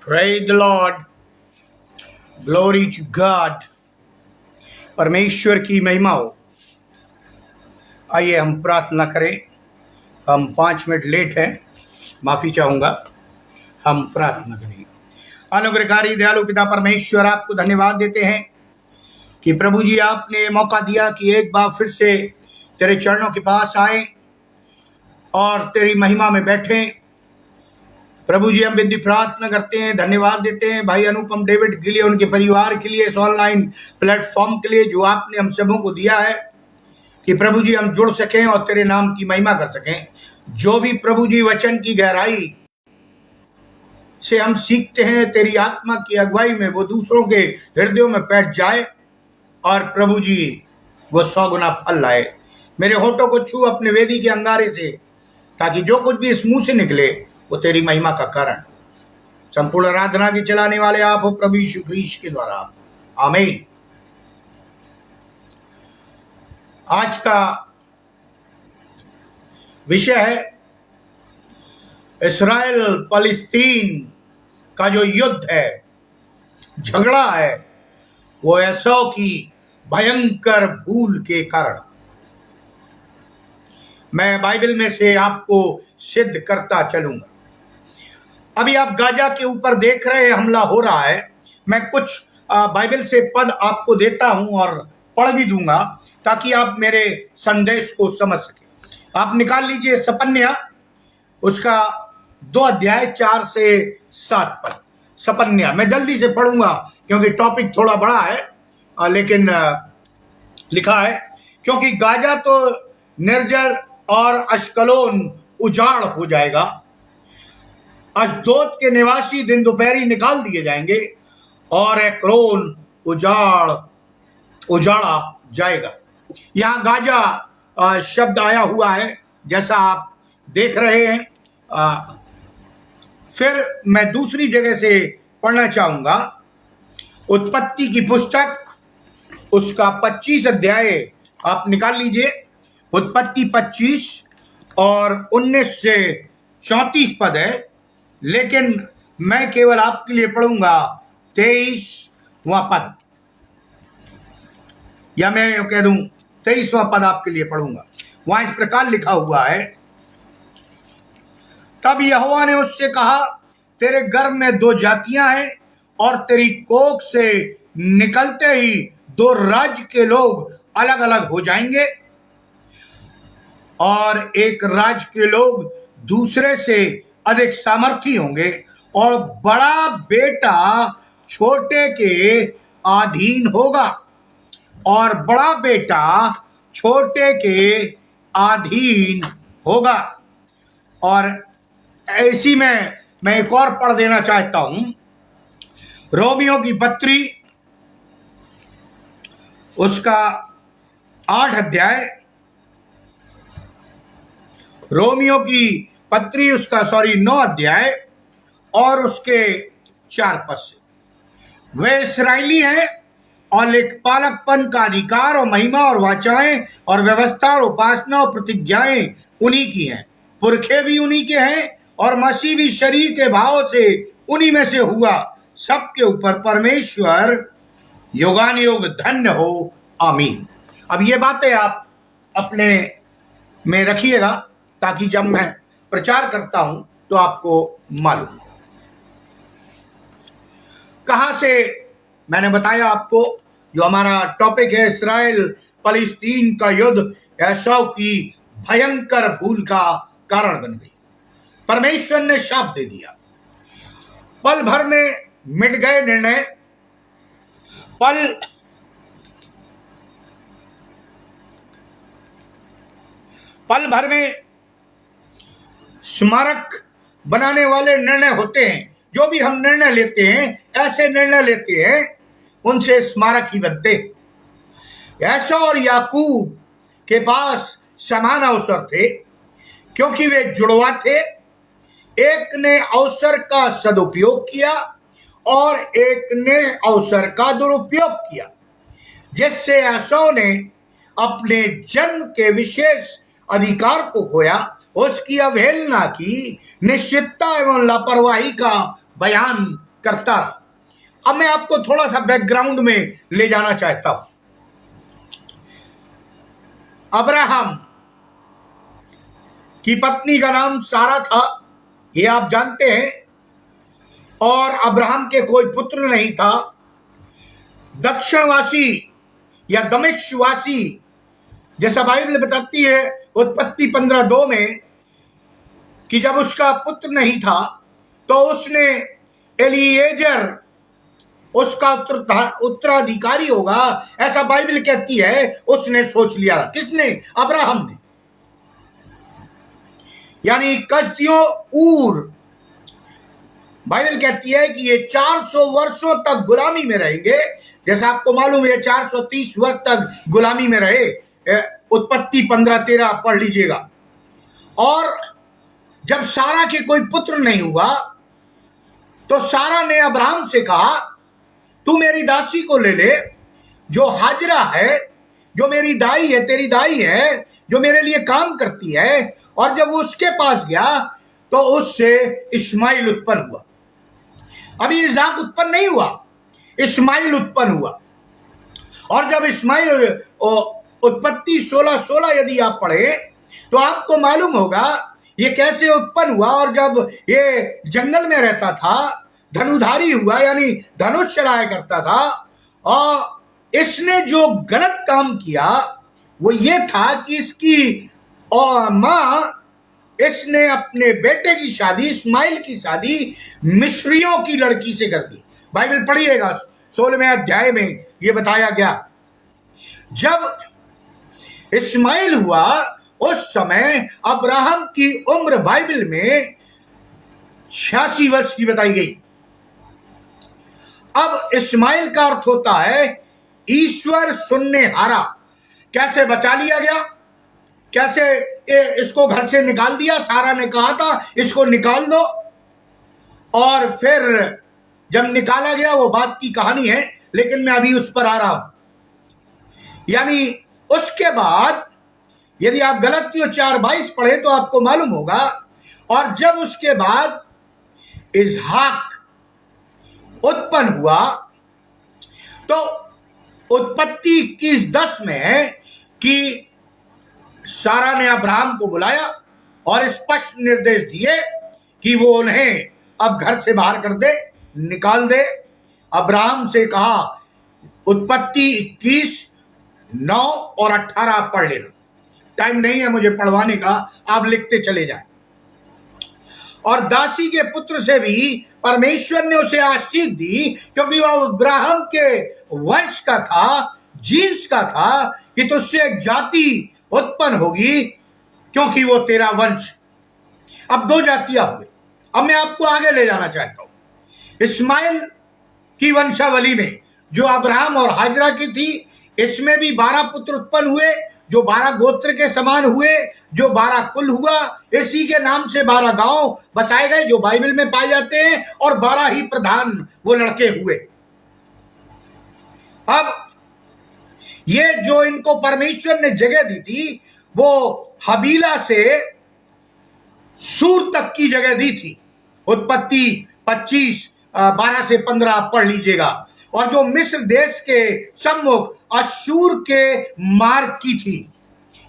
Praise the Lord. Glory to God. परमेश्वर की महिमा हो। आइए हम प्रार्थना करें। हम 5 मिनट लेट हैं, माफ़ी चाहूँगा। हम प्रार्थना करें। अनुग्रहकारी दयालु पिता परमेश्वर, आपको धन्यवाद देते हैं कि प्रभु जी आपने मौका दिया कि एक बार फिर से तेरे चरणों के पास आए और तेरी महिमा में बैठें। प्रभु जी हम विनती प्रार्थना करते हैं, धन्यवाद देते हैं भाई अनुपम डेविड के लिए, उनके परिवार के लिए, इस ऑनलाइन प्लेटफॉर्म के लिए जो आपने हम सबों को दिया है कि प्रभु जी हम जुड़ सकें और तेरे नाम की महिमा कर सकें। जो भी प्रभु जी वचन की गहराई से हम सीखते हैं, तेरी आत्मा की अगुवाई में वो दूसरों के हृदयों में बैठ जाए और प्रभु जी वो 100 गुना फल लाए। मेरे होठों को छू अपने वेदी के अंगारे से, ताकि जो कुछ भी इस मुंह से निकले वो तेरी महिमा का कारण। संपूर्ण आराधना के चलाने वाले आप हो प्रभु यीशु ख्रीस्त के द्वारा, आमीन। आज का विषय है इस्राएल फलस्तीन का जो युद्ध है, झगड़ा है, वो एसाव की भयंकर भूल के कारण। मैं बाइबल में से आपको सिद्ध करता चलूंगा। अभी आप गाजा के ऊपर देख रहे हैं, हमला हो रहा है। मैं कुछ बाइबल से पद आपको देता हूं और पढ़ भी दूंगा ताकि आप मेरे संदेश को समझ सकें। आप निकाल लीजिए सपन्या, उसका 2 अध्याय 4 से 7 पद। सपन्या मैं जल्दी से पढ़ूंगा क्योंकि टॉपिक थोड़ा बड़ा है, लेकिन लिखा है, क्योंकि गाजा तो निर्जर और अश्कलोन उजाड़ हो जाएगा। अशदोद के निवासी दिन दोपहरी निकाल दिए जाएंगे और एक्रोन उजाड़ा जाएगा। यहाँ गाजा शब्द आया हुआ है, जैसा आप देख रहे हैं। फिर मैं दूसरी जगह से पढ़ना चाहूंगा। उत्पत्ति की पुस्तक, उसका 25 अध्याय आप निकाल लीजिए। उत्पत्ति 25 और 19 से 34 पद है, लेकिन मैं केवल आपके लिए पढ़ूंगा 23वां पद, या मैं यूं कह दूं 23वां पद आपके लिए पढ़ूंगा। वहां इस प्रकार लिखा हुआ है, तब यहोवा ने उससे कहा, तेरे गर्भ में 2 जातियां हैं और तेरी कोख से निकलते ही 2 राज्य के लोग अलग अलग हो जाएंगे और एक राज्य के लोग दूसरे से अधिक सामर्थी होंगे और बड़ा बेटा छोटे के अधीन होगा और बड़ा बेटा छोटे के अधीन होगा। और ऐसी में मैं एक और पढ़ देना चाहता हूं, रोमियो की पत्री, उसका 8 अध्याय, रोमियो की पत्री उसका 9 अध्याय और उसके 4 पद से। वे इस्राएली हैं और लेखपालकपन का अधिकार और महिमा और वाचाएं और व्यवस्था और उपासना और प्रतिज्ञाएं उन्हीं की हैं। पुरखे भी उन्हीं के हैं और मसीह भी शरीर के भाव से उन्हीं में से हुआ। सबके ऊपर परमेश्वर युगानुयुग धन्य हो, आमीन। अब ये बातें आप अपने में रखिएगा ताकि जब मैं प्रचार करता हूं तो आपको मालूम। कहां से मैंने बताया आपको, जो हमारा टॉपिक है इस्राएल फलस्तीन का युद्ध एसाव की भयंकर भूल का कारण बन गई। परमेश्वर ने शाप दे दिया। पल भर में मिट गए निर्णय, पल भर में स्मारक बनाने वाले निर्णय होते हैं। जो भी हम निर्णय लेते हैं, ऐसे निर्णय लेते हैं, उनसे स्मारक ही बनते। एसा और याकूब के पास समान अवसर थे, क्योंकि वे जुड़वा थे। एक ने अवसर का सदुपयोग किया और एक ने अवसर का दुरुपयोग किया, जिससे एसा ने अपने जन्म के विशेष अधिकार को खोया, उसकी अवहेलना की, निश्चितता एवं लापरवाही का बयान करता रहा। अब मैं आपको थोड़ा सा बैकग्राउंड में ले जाना चाहता हूं। अब्राहम की पत्नी का नाम सारा था, ये आप जानते हैं, और अब्राहम के कोई पुत्र नहीं था। दक्षिणवासी या दमिश्कवासी, जैसा बाइबल बताती है उत्पत्ति 15:2 में, कि जब उसका पुत्र नहीं था तो उसने एलिएजर उसका उत्तराधिकारी होगा, ऐसा बाइबल कहती है। उसने सोच लिया। किसने? अब्राहम ने। यानी कसदियों ऊर, बाइबल कहती है कि ये 400 वर्षों तक गुलामी में रहेंगे। जैसा आपको मालूम है 430 वर्ष तक गुलामी में रहे। उत्पत्ति 15:13 पढ़ लीजिएगा। और जब सारा के कोई पुत्र नहीं हुआ तो सारा ने अब्राहम से कहा, तू मेरी दासी को ले ले, जो हाजरा है, जो मेरी दाई है, तेरी दाई है, जो मेरे लिए काम करती है। और जब वो उसके पास गया तो उससे इस्माइल उत्पन्न हुआ। अभी इसहाक उत्पन्न नहीं हुआ, इस्माइल उत्पन्न हुआ। और जब इस्माइल, उत्पत्ति 16:16 यदि आप पढ़े तो आपको मालूम होगा ये कैसे उत्पन्न हुआ। और जब ये जंगल में रहता था, धनुधारी हुआ, यानी धनुष चलाया करता था। और इसने जो गलत काम किया वो ये था कि इसकी माँ, इसने अपने बेटे की शादी, इस्माइल की शादी मिस्रियों की लड़की से कर दी। बाइबल पढ़िएगा 16वें अध्याय में ये बताया गया। जब इस्माइल हुआ उस समय अब्राहम की उम्र बाइबल में 86 वर्ष की बताई गई। अब इस्माइल का अर्थ होता है ईश्वर सुनने हारा। कैसे बचा लिया गया, कैसे इसको घर से निकाल दिया। सारा ने कहा था इसको निकाल दो, और फिर जब निकाला गया वो बात की कहानी है, लेकिन मैं अभी उस पर आ रहा हूं। यानी उसके बाद यदि आप गलतियों 4:22 पढ़े तो आपको मालूम होगा। और जब उसके बाद इसहाक उत्पन्न हुआ तो उत्पत्ति 21:10 में है कि सारा ने अब्राहम को बुलाया और स्पष्ट निर्देश दिए कि वो उन्हें अब घर से बाहर कर दे, निकाल दे। अब्राहम से कहा, उत्पत्ति 21:9 और 18 पढ़ लेना। टाइम नहीं है मुझे पढ़वाने का, आप लिखते चले जाएं। और दासी के पुत्र से भी परमेश्वर ने उसे आशीष दी, क्योंकि वह अब्राहम के वंश का था, जीन्स का था, कि तुझसे एक जाति उत्पन्न होगी, क्योंकि वो तेरा वंश। अब 2 जातियां हुई। अब मैं आपको आगे ले जाना चाहता हूं। इस्माइल की वंशावली में जो अब्राहम और हाजरा की थी, इसमें भी 12 पुत्र उत्पन्न हुए, जो 12 गोत्र के समान हुए, जो 12 कुल हुआ। इसी के नाम से 12 गांव बसाए गए जो बाइबल में पाए जाते हैं, और 12 ही प्रधान वो लड़के हुए। अब ये जो इनको परमेश्वर ने जगह दी थी, वो हबीला से सूर तक की जगह दी थी। उत्पत्ति 25:12 से 15 पढ़ लीजिएगा। और जो मिस्र देश के सम्मुख अश्शूर के मार्ग की थी,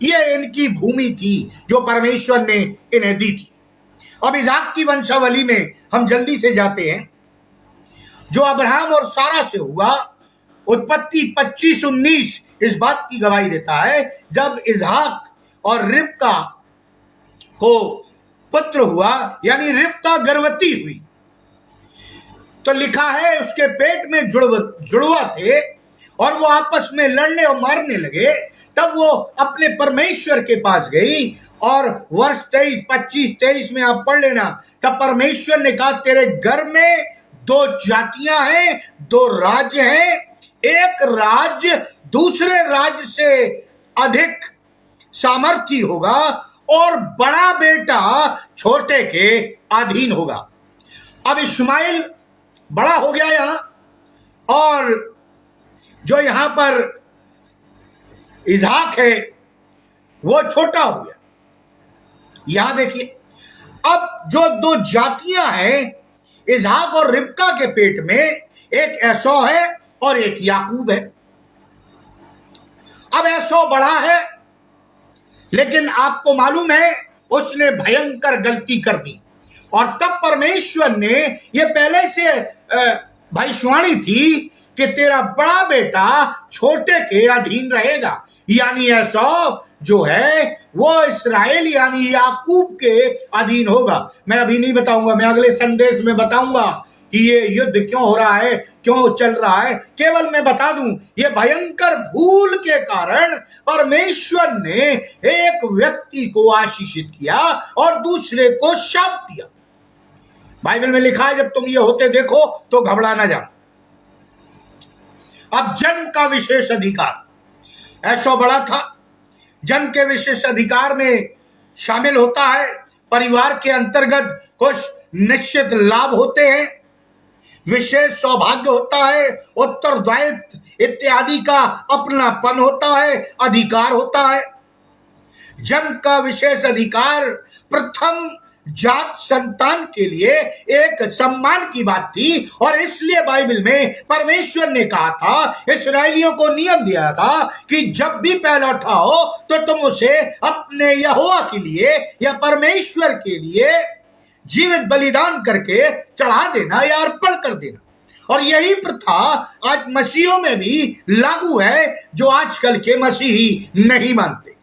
ये इनकी भूमि थी जो परमेश्वर ने इन्हें दी थी। अब इसहाक की वंशावली में हम जल्दी से जाते हैं। जो अब्राहम और सारा से हुआ, उत्पत्ति 25:19 इस बात की गवाही देता है। जब इसहाक और रिबका को पुत्र हुआ, यानी रिबका गर्भवती हुई, तो लिखा है उसके पेट में जुड़वा थे और वो आपस में लड़ने और मारने लगे। तब वो अपने परमेश्वर के पास गई, और वर्ष 25-23 में आप पढ़ लेना। तब परमेश्वर ने कहा, तेरे घर में 2 जातियां हैं, 2 राज्य हैं। एक राज्य दूसरे राज्य से अधिक सामर्थी होगा, और बड़ा बेटा छोटे के अधीन होगा। अब इस्माइल बड़ा हो गया यहां, और जो यहां पर इसहाक है वो छोटा हो गया। यहां देखिए, अब जो 2 जातियां हैं, इसहाक और रिबका के पेट में एक एसौ है और एक याकूब है। अब एसौ बड़ा है, लेकिन आपको मालूम है उसने भयंकर गलती कर दी, और तब परमेश्वर ने ये पहले से भविष्यवाणी थी कि तेरा बड़ा बेटा छोटे के अधीन रहेगा, यानी एसौ जो है वो इस्राएल यानी याकूब के अधीन होगा। मैं अभी नहीं बताऊंगा, मैं अगले संदेश में बताऊंगा कि ये युद्ध क्यों हो रहा है, क्यों चल रहा है। केवल मैं बता दूं, ये भयंकर भूल के कारण परमेश्वर ने एक व्यक्ति को आशीषित किया और दूसरे को शाप दिया। बाइबल में लिखा है, जब तुम ये होते देखो तो घबरा ना जाना। अब जन्म का विशेष अधिकार, ऐसा बड़ा था, जन्म के विशेष अधिकार में शामिल होता है परिवार के अंतर्गत कुछ निश्चित लाभ होते हैं, विशेष सौभाग्य होता है, उत्तरदायित्व इत्यादि का अपनापन होता है, अधिकार होता है। जन्म का विशेष अधिकार प्रथम जात संतान के लिए एक सम्मान की बात थी, और इसलिए बाइबल में परमेश्वर ने कहा था, इस्राएलियों को नियम दिया था कि जब भी पहलौठा हो तो तुम उसे अपने यहोवा के लिए या परमेश्वर के लिए जीवित बलिदान करके चढ़ा देना या अर्पण कर देना। और यही प्रथा आज मसीहों में भी लागू है, जो आजकल के मसीही नहीं मानते।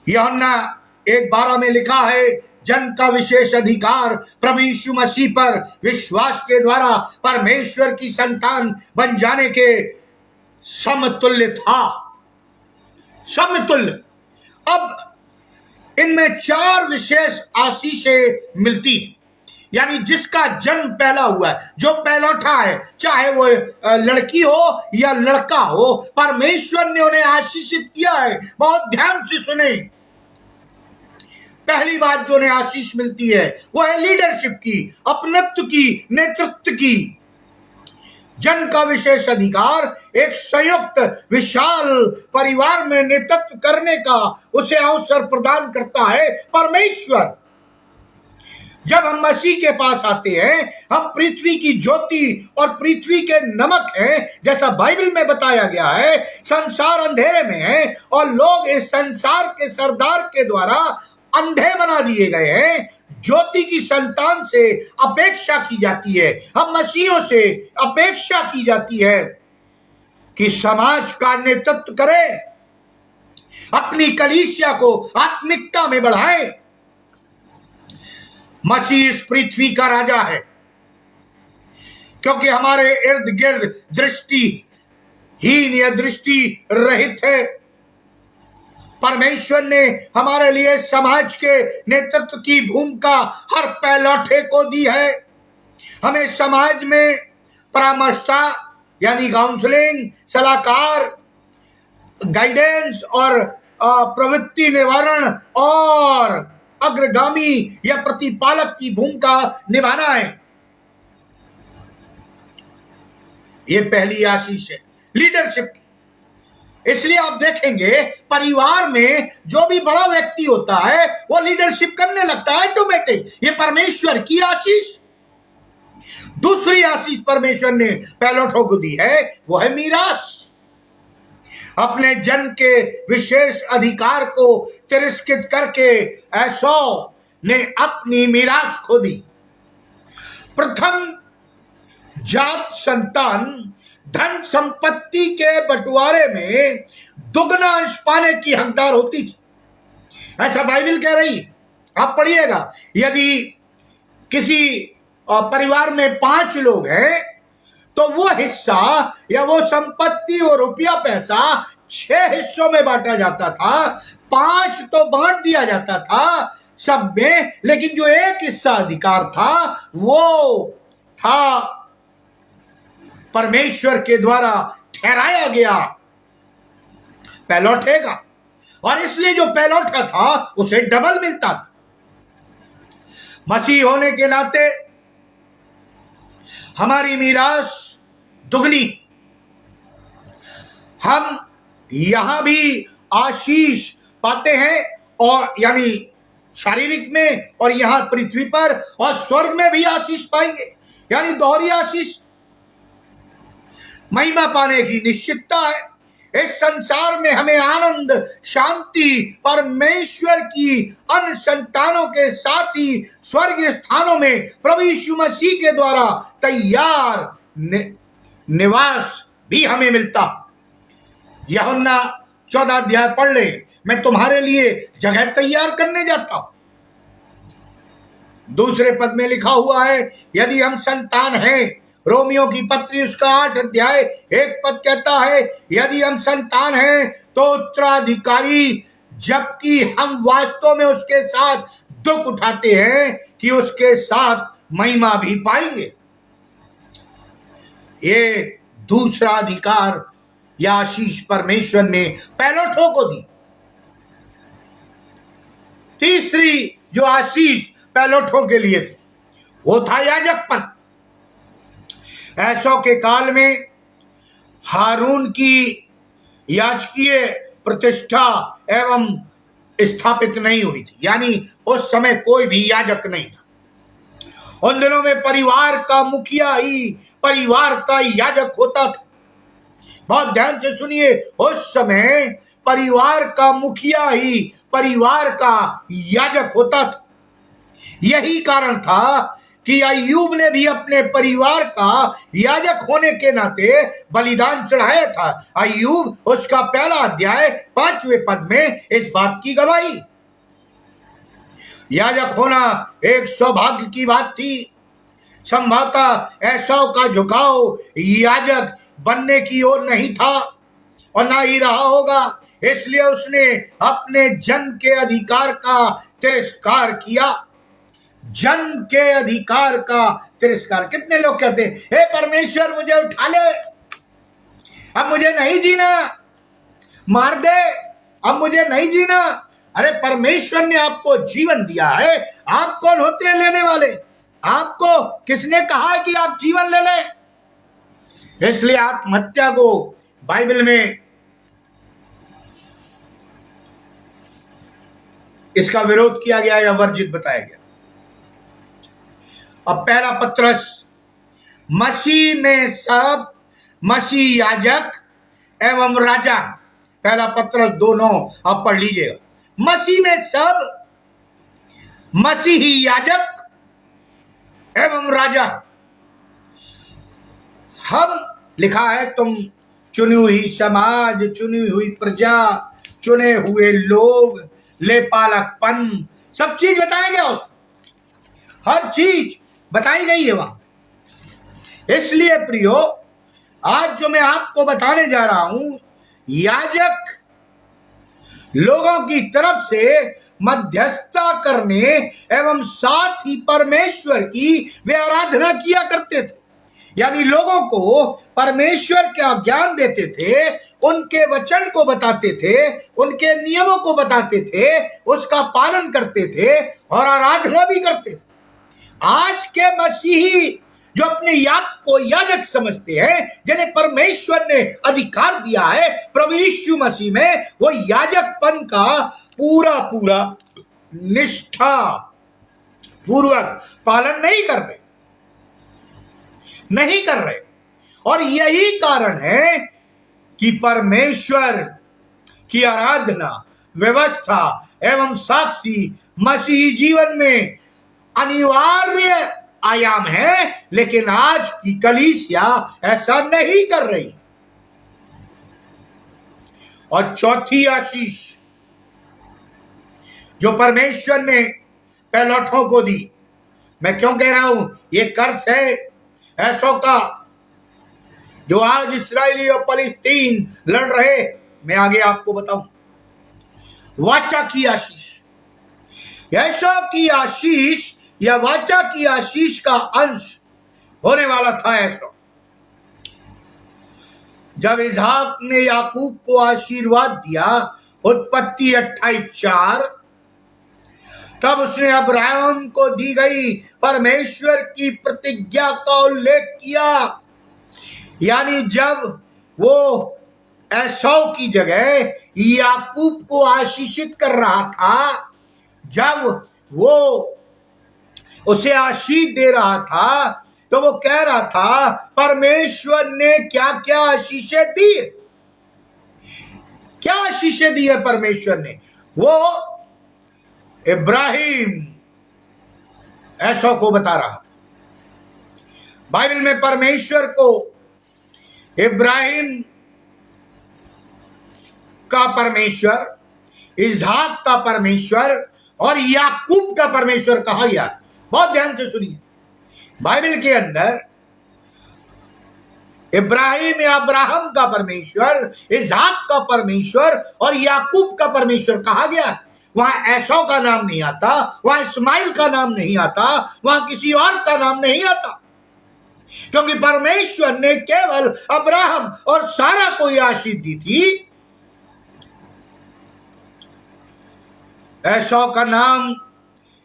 यूहन्ना 1:12 में लिखा है, जन का विशेष अधिकार प्रभु यीशु मसीह पर विश्वास के द्वारा परमेश्वर की संतान बन जाने के समतुल्य था, समतुल्य। अब इनमें 4 विशेष आशीषें मिलती, यानी जिसका जन्म पहला हुआ है, जो पहलौठा है, चाहे वो लड़की हो या लड़का हो, परमेश्वर ने उन्हें आशीषित किया है। बहुत ध्यान से सुने, पहली बात जो उन्हें आशीष मिलती है वो है लीडरशिप की, अपनत्व की, नेतृत्व की। जन का विशेष अधिकार एक संयुक्त विशाल परिवार में नेतृत्व करने का उसे अवसर प्रदान करता है परमेश्वर। जब हम मसीह के पास आते हैं, हम पृथ्वी की ज्योति और पृथ्वी के नमक हैं, जैसा बाइबल में बताया गया है। संसार अंधेरे में है और लोग इस संसार के सरदार के द्वारा अंधे बना दिए गए हैं। ज्योति की संतान से अपेक्षा की जाती है, हम मसीहों से अपेक्षा की जाती है कि समाज का नेतृत्व करें, अपनी कलीसिया को आत्मिकता में बढ़ाएं। मसीह इस पृथ्वी का राजा है, क्योंकि हमारे इर्द गिर्द दृष्टिहीन या दृष्टि रहित है। परमेश्वर ने हमारे लिए समाज के नेतृत्व की भूमिका हर पहलौठे को दी है। हमें समाज में परामर्शता यानी काउंसलिंग, सलाहकार, गाइडेंस और प्रवृत्ति निवारण और अग्रगामी या प्रतिपालक की भूमिका निभाना है। यह पहली आशीष है लीडरशिप की। इसलिए आप देखेंगे परिवार में जो भी बड़ा व्यक्ति होता है वो लीडरशिप करने लगता है ऑटोमेटिक। ये परमेश्वर की आशीष। दूसरी आशीष परमेश्वर ने पहलौठों को दी है, वो है मीरास। अपने जन्म के विशेष अधिकार को तिरस्कृत करके एसौ ने अपनी मीरास खो दी। प्रथम जात संतान धन संपत्ति के बंटवारे में दुगना अंश पाने की हकदार होती थी, ऐसा बाइबल कह रही। आप पढ़िएगा, यदि किसी परिवार में 5 लोग हैं तो वो हिस्सा या वो संपत्ति और रुपया पैसा 6 हिस्सों में बांटा जाता था। 5 तो बांट दिया जाता था सब में, लेकिन जो एक हिस्सा अधिकार था वो था परमेश्वर के द्वारा ठहराया गया पहलौठे का, और इसलिए जो पहलौठा था उसे डबल मिलता था। मसीह होने के नाते हमारी मीरास दुगनी। हम यहां भी आशीष पाते हैं, और यानी शारीरिक में और यहां पृथ्वी पर और स्वर्ग में भी आशीष पाएंगे, यानी दोहरी आशीष। महिमा पाने की निश्चितता है। इस संसार में हमें आनंद, शांति, परमेश्वर की अन्य संतानों के साथ ही स्वर्गीय स्थानों में प्रभु यीशु मसीह के द्वारा तैयार निवास भी हमें मिलता। यूहन्ना 14 अध्याय पढ़ ले, मैं तुम्हारे लिए जगह तैयार करने जाता हूं। दूसरे पद में लिखा हुआ है, यदि हम संतान हैं, रोमियो की पत्री उसका 8 अध्याय 1 पद कहता है, यदि हम संतान हैं तो उत्तराधिकारी, जबकि हम वास्तव में उसके साथ दुख उठाते हैं कि उसके साथ महिमा भी पाएंगे। ये दूसरा अधिकार या आशीष परमेश्वर ने पैलोठों को दी। तीसरी जो आशीष पैलोठों के लिए थी वो था याजकपन। ऐसो के काल में हारून की याजकीय प्रतिष्ठा एवं स्थापित नहीं हुई थी, यानी उस समय कोई भी याजक नहीं था। उन दिनों में परिवार का मुखिया ही परिवार का याजक होता था। बहुत ध्यान से सुनिए, उस समय परिवार का मुखिया ही परिवार का याजक होता था। यही कारण था कि अय्यूब ने भी अपने परिवार का याजक होने के नाते बलिदान चढ़ाया था। अय्यूब उसका 1 अध्याय 5वें पद में इस बात की गवाही। याजक होना एक सौभाग्य की बात थी। संभवतः एसाव का झुकाव याजक बनने की ओर नहीं था और ना ही रहा होगा, इसलिए उसने अपने जन्म के अधिकार का तिरस्कार किया। जन्म के अधिकार का तिरस्कार। कितने लोग कहते हैं, हे परमेश्वर मुझे उठा ले, अब मुझे नहीं जीना, मार दे, अब मुझे नहीं जीना। अरे परमेश्वर ने आपको जीवन दिया है, आप कौन होते हैं लेने वाले? आपको किसने कहा है कि आप जीवन ले लें? इसलिए आत्महत्या को बाइबल में इसका विरोध किया गया या वर्जित बताया गया। अब 1 पत्रस, मसीह में सब, मसीह याजक एवं राजा। 1 पत्रस 2:9 आप पढ़ लीजिएगा। मसीह में सब, मसीही याजक एवं राजा। हम लिखा है, तुम चुनी हुई समाज, चुनी हुई प्रजा, चुने हुए लोग, लेपालकपन, सब चीज बताया गया उसमें, हर चीज बताई गई है वहां। इसलिए प्रियो, आज जो मैं आपको बताने जा रहा हूं, याजक लोगों की तरफ से मध्यस्थता करने एवं साथ ही परमेश्वर की वे आराधना किया करते थे। यानी लोगों को परमेश्वर का ज्ञान देते थे, उनके वचन को बताते थे, उनके नियमों को बताते थे, उसका पालन करते थे और आराधना भी करते थे। आज के मसीही जो अपने आप को याजक समझते हैं, जिन्हें परमेश्वर ने अधिकार दिया है प्रभु यीशु मसीह में, वो याजकपन का पूरा पूरा निष्ठा पूर्वक पालन नहीं कर रहे। और यही कारण है कि परमेश्वर की आराधना, व्यवस्था एवं साक्षी मसीही जीवन में अनिवार्य आयाम है, लेकिन आज की कलीसिया ऐसा नहीं कर रही। और चौथी आशीष जो परमेश्वर ने पैलोठों को दी, मैं क्यों कह रहा हूं, ये कर्ज है ऐसों का जो आज इस्राएली और फलस्तीन लड़ रहे। मैं आगे आपको बताऊं। वाचा की आशीष, ऐसों की आशीष या वाचा की आशीष का अंश होने वाला था ऐसो। जब इसहाक ने याकूब को आशीर्वाद दिया, उत्पत्ति 28:4, तब उसने अब्राहम को दी गई परमेश्वर की प्रतिज्ञा का उल्लेख किया। यानी जब वो एसाव की जगह याकूब को आशीषित कर रहा था, जब वो उसे आशीष दे रहा था तो वो कह रहा था परमेश्वर ने क्या क्या आशीषें दी, क्या आशीषें दी है परमेश्वर ने। वो इब्राहिम ऐसौ को बता रहा था। बाइबल में परमेश्वर को इब्राहिम का परमेश्वर, इसहाक का परमेश्वर और याकूब का परमेश्वर कहा गया। बहुत ध्यान से सुनिए, बाइबल के अंदर इब्राहिम या अब्राहम का परमेश्वर, इसहाक का परमेश्वर और याकूब का परमेश्वर कहा गया। वहां एसौ का नाम नहीं आता, वहां इस्माइल का नाम नहीं आता, वहां किसी और का नाम नहीं आता, क्योंकि परमेश्वर ने केवल अब्राहम और सारा को यह आशीष दी थी। एसौ का नाम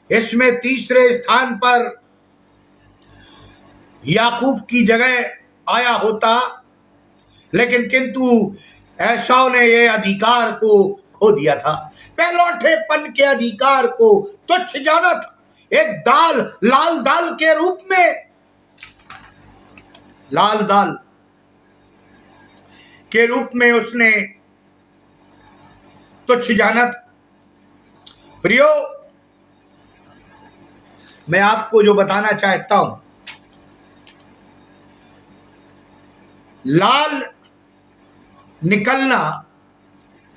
इसमें तीसरे स्थान पर याकूब की जगह आया होता, लेकिन किंतु एसौ ने यह अधिकार को खो दिया था। पहलौठेपन के अधिकार को तुच्छ जाना था। एक दाल, लाल दाल के रूप में, लाल दाल के रूप में उसने तुच्छ जाना था। प्रियो, मैं आपको जो बताना चाहता हूं, लाल निकलना,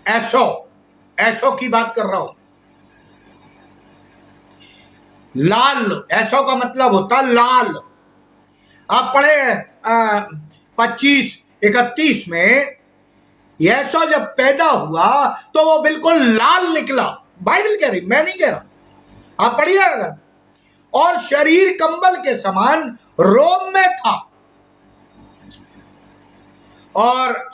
ऐसो की बात कर रहा हूं। लाल, ऐसो का मतलब होता लाल। आप पढ़े 25-31 में, ऐसो जब पैदा हुआ तो वो बिल्कुल लाल निकला। बाइबल कह रही, मैं नहीं कह रहा, आप पढ़िए अगर। और शरीर कंबल के समान रोम में था, और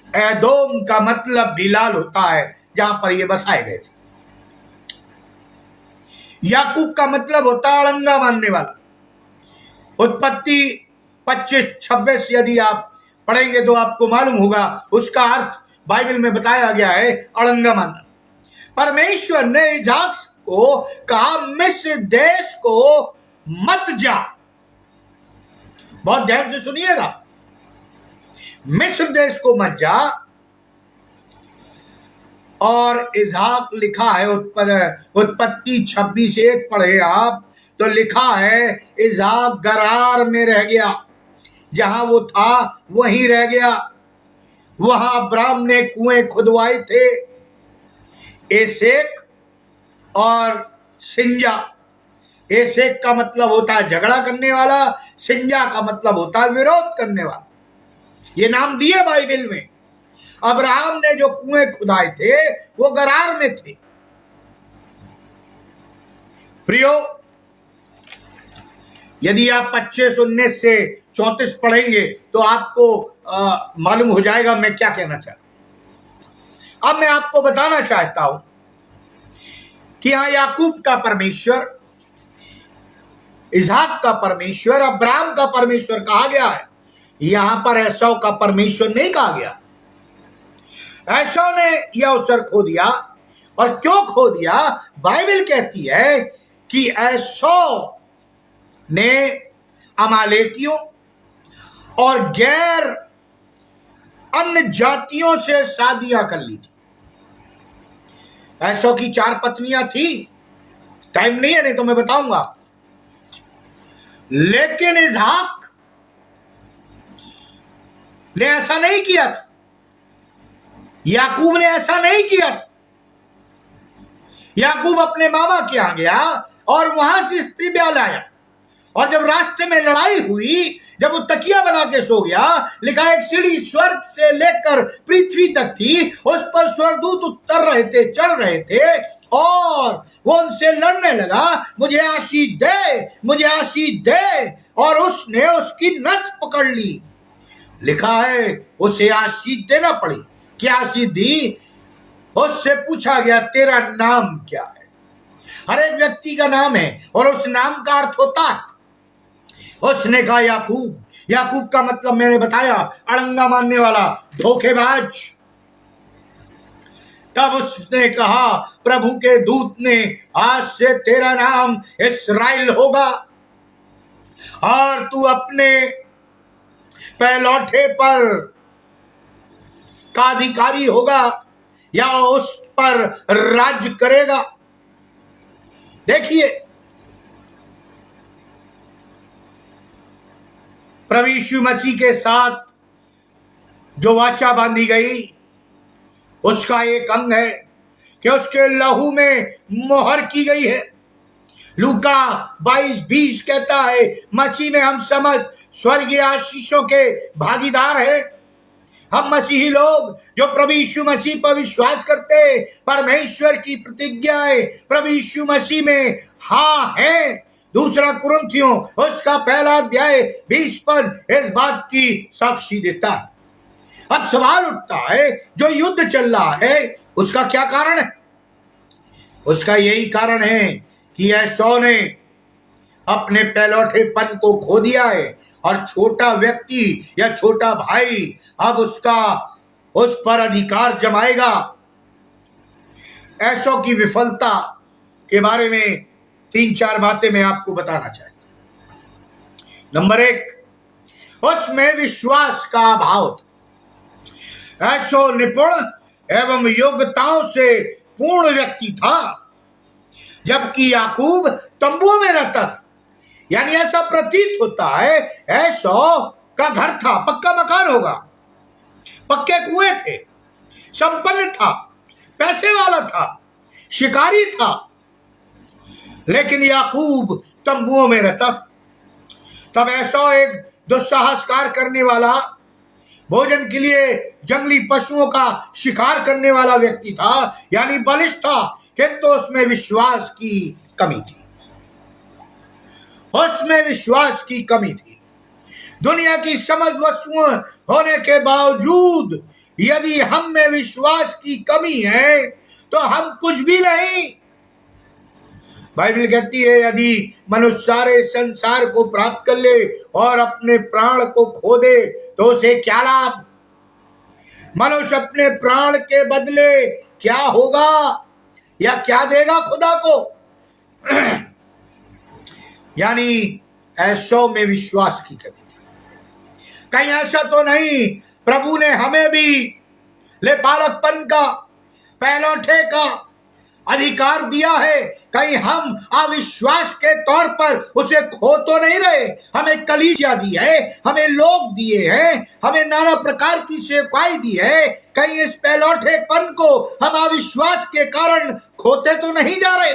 एदोम का मतलब भी लाल होता है, जहां पर ये बसाए गए थे। याकूब का मतलब होता है अड़ंगा मानने वाला। उत्पत्ति 25-26 यदि आप पढ़ेंगे तो आपको मालूम होगा, उसका अर्थ बाइबल में बताया गया है अड़ंगा मानना। परमेश्वर ने इसहाक को कहा मिस्र देश को मत जा। बहुत ध्यान से सुनिएगा, मिस्र देश को मत जा। और इसहाक लिखा है, उत्पत्ति 26:1 पढ़े आप तो लिखा है इसहाक गरार में रह गया। जहां वो था वहीं रह गया। वहां अब्राहम ने कुएं खुदवाए थे, एसेक और सिंजा। एसेक का मतलब होता है झगड़ा करने वाला, सिंजा का मतलब होता है विरोध करने वाला। ये नाम दिए बाइबल में। अब्राहम ने जो कुएं खुदाए थे वो गरार में थे। प्रियो, यदि आप 25-19 से 34 पढ़ेंगे तो आपको मालूम हो जाएगा मैं क्या कहना चाहता हूं। अब मैं आपको बताना चाहता हूं कि यहां याकूब का परमेश्वर, इसहाक का परमेश्वर, अब्राहम का परमेश्वर कहा गया है। यहां पर एसौ का परमेश्वर नहीं कहा गया। एसौ ने यह अवसर खो दिया। और क्यों खो दिया? बाइबल कहती है कि एसौ ने अमालेकियों और गैर अन्य जातियों से शादियां कर ली थी। एसौ की 4 पत्नियां थी। टाइम नहीं है, नहीं तो मैं बताऊंगा। लेकिन इसहाक ने ऐसा नहीं किया था। याकूब ने ऐसा नहीं किया था। याकूब अपने मामा के यहां गया और वहां से स्त्री ब्याह लाया। और जब रास्ते में लड़ाई हुई, जब वो तकिया बना के सो गया, लिखा एक सीढ़ी स्वर्ग से लेकर पृथ्वी तक थी, उस पर स्वर्गदूत उतर रहे थे, चढ़ रहे थे, और वो उनसे लड़ने लगा, मुझे आशीष दे, मुझे आशीष दे। और उसने उसकी नस पकड़ ली। लिखा है उसे आशीष देना पड़ी। क्या आशीष दी? उससे पूछा गया तेरा नाम क्या है? हर एक व्यक्ति का नाम है और उस नाम का अर्थ होता है। उसने कहा याकूब। याकूब का मतलब मैंने बताया, अड़ंगा मानने वाला, धोखेबाज। तब उसने कहा, प्रभु के दूत ने, आज से तेरा नाम इस्राएल होगा और तू अपने पहलौठे पर का अधिकारी होगा या उस पर राज्य करेगा। देखिए, प्रभु यीशु मसीह के साथ जो वाचा बांधी गई उसका एक अंग है कि उसके लहू में मोहर की गई है। लूका 22:20 कहता है, मसीह में हम समझ स्वर्गीय आशीषों के भागीदार हैं। हम मसीही लोग जो प्रभु यीशु मसीह पर विश्वास करते, परमेश्वर की प्रतिज्ञाएं प्रभु यीशु मसीह में हाँ है। दूसरा कुरिन्थियों उसका 1 अध्याय 20 पद इस बात की साक्षी देता है। अब सवाल उठता है, जो युद्ध चल रहा है उसका क्या कारण है? उसका यही कारण है कि एसौ ने अपने पहलौठेपन को खो दिया है और छोटा व्यक्ति या छोटा भाई अब उसका उस पर अधिकार जमाएगा। एसौ की विफलता के बारे में 3-4 बातें मैं आपको बताना चाहता हूं। नंबर 1, उसमें विश्वास का अभाव था। एसौ निपुण एवं योग्यताओं से पूर्ण व्यक्ति था, जबकि याकूब तंबुओं में रहता था। यानी ऐसा प्रतीत होता है एसौ का घर था, पक्का मकान होगा, पक्के कुएं थे, संपन्न था, पैसे वाला था, शिकारी था, लेकिन याकूब तंबुओं में रहता था। तब एसौ एक दुस्साहसकार करने वाला, भोजन के लिए जंगली पशुओं का शिकार करने वाला व्यक्ति था, यानी बलिष्ठ था, किंतु उसमें विश्वास की कमी थी। उसमें विश्वास की कमी थी। दुनिया की समस्त वस्तुएं होने के बावजूद यदि हम में विश्वास की कमी है तो हम कुछ भी नहीं। बाइबल कहती है, यदि मनुष्य सारे संसार को प्राप्त कर ले और अपने प्राण को खो दे तो उसे क्या लाभ? मनुष्य अपने प्राण के बदले क्या होगा या क्या देगा खुदा को? यानी एसौ में विश्वास की कमी थी। कहीं ऐसा तो नहीं प्रभु ने हमें भी लेपालकपन का, पहलौठे का अधिकार दिया है? कहीं हम अविश्वास के तौर पर उसे खो तो नहीं रहे? हमें कलीसिया दी है, हमें लोग दिए हैं, हमें नाना प्रकार की सेवकाई दी है। कहीं इस पहलौठेपन को हम अविश्वास के कारण खोते तो नहीं जा रहे?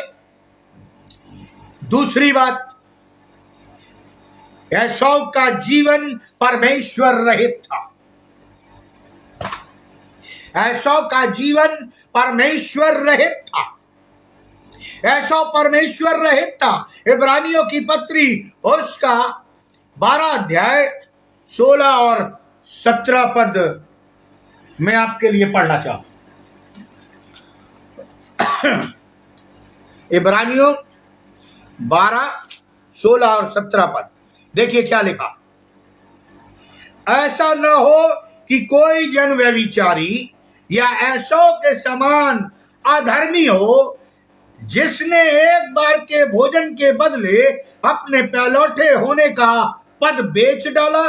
दूसरी बात, एसौ का जीवन परमेश्वर रहित था। एसौ का जीवन परमेश्वर रहित था। एसौ परमेश्वर रहित था। इब्रानियों की पत्री उसका 12 अध्याय 16 और 17 पद मैं आपके लिए पढ़ना चाहूं। इब्रानियों 12, 16 और 17 पद देखिए क्या लिखा। ऐसा न हो कि कोई जन व्यभिचारी या एसौ के समान अधर्मी हो, जिसने एक बार के भोजन के बदले अपने पहलौठे होने का पद बेच डाला।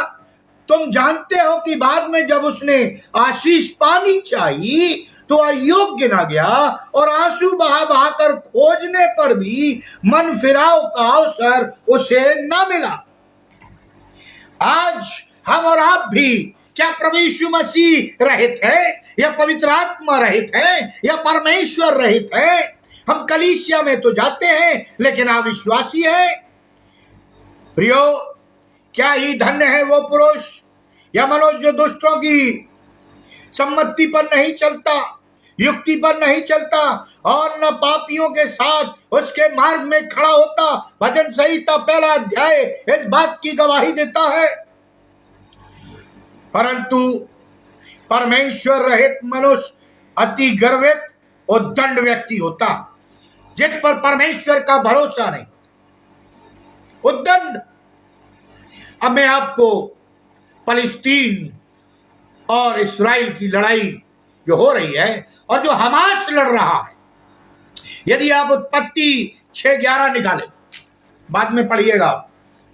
तुम जानते हो कि बाद में जब उसने आशीष पानी चाहिए तो अयोग्य न गया और आंसू बहा बहाकर खोजने पर भी मन फिराव का अवसर उसे न मिला। आज हम और आप भी क्या प्रभु यीशु मसीह रहित है या पवित्र आत्मा रहित है या परमेश्वर रहित है? हम कलीसिया में तो जाते हैं लेकिन अविश्वासी है। प्रियो, क्या ही धन्य है वो पुरुष या मनुष्य जो दुष्टों की सम्मति पर नहीं चलता, युक्ति पर नहीं चलता और न पापियों के साथ उसके मार्ग में खड़ा होता। भजन संहिता 1 अध्याय इस बात की गवाही देता है। परंतु परमेश्वर रहित मनुष्य अति गर्वित और दंड व्यक्ति होता, जिस पर परमेश्वर का भरोसा नहीं, उद्दंड। अब मैं आपको फलस्तीन और इस्राएल की लड़ाई जो हो रही है और जो हमास लड़ रहा है, यदि आप उत्पत्ति 6:11 निकाले, बाद में पढ़िएगा,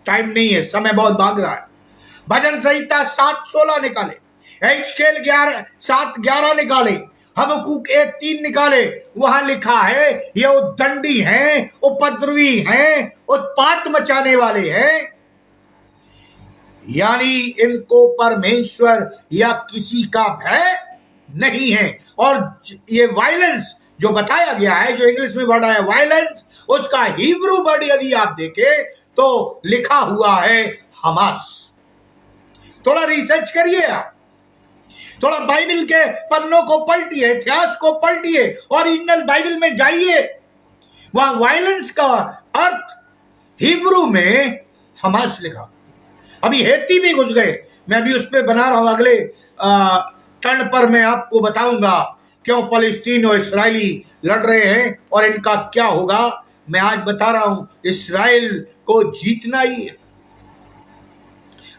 टाइम नहीं है, समय बहुत भाग रहा है। भजन संहिता 7:16 निकाले, एजकेल 7:11 निकाले, हबक्कूक 1:3 निकाले, वहां लिखा है ये उद्दंडी हैं, उपद्रवी हैं, उत्पात मचाने वाले हैं, यानी इनको परमेश्वर या किसी का भय नहीं है। और ये वायलेंस जो बताया गया है, जो इंग्लिश में वर्ड है वायलेंस, उसका हिब्रू वर्ड यदि आप देखें तो लिखा हुआ है हमास। थोड़ा रिसर्च करिए आप, थोड़ा बाइबल के पन्नों को पलटिए, इतिहास को पलटिए, ओरिजिनल बाइबल में जाइए, वहां वायलेंस का अर्थ हिब्रू में हमास लिखा। अभी हेती भी घुस गए, मैं भी उस पर बना रहा हूं, अगले टर्न पर मैं आपको बताऊंगा क्यों फलस्तीन और इस्राएली लड़ रहे हैं और इनका क्या होगा। मैं आज बता रहा हूं इस्राएल को जीतना ही है।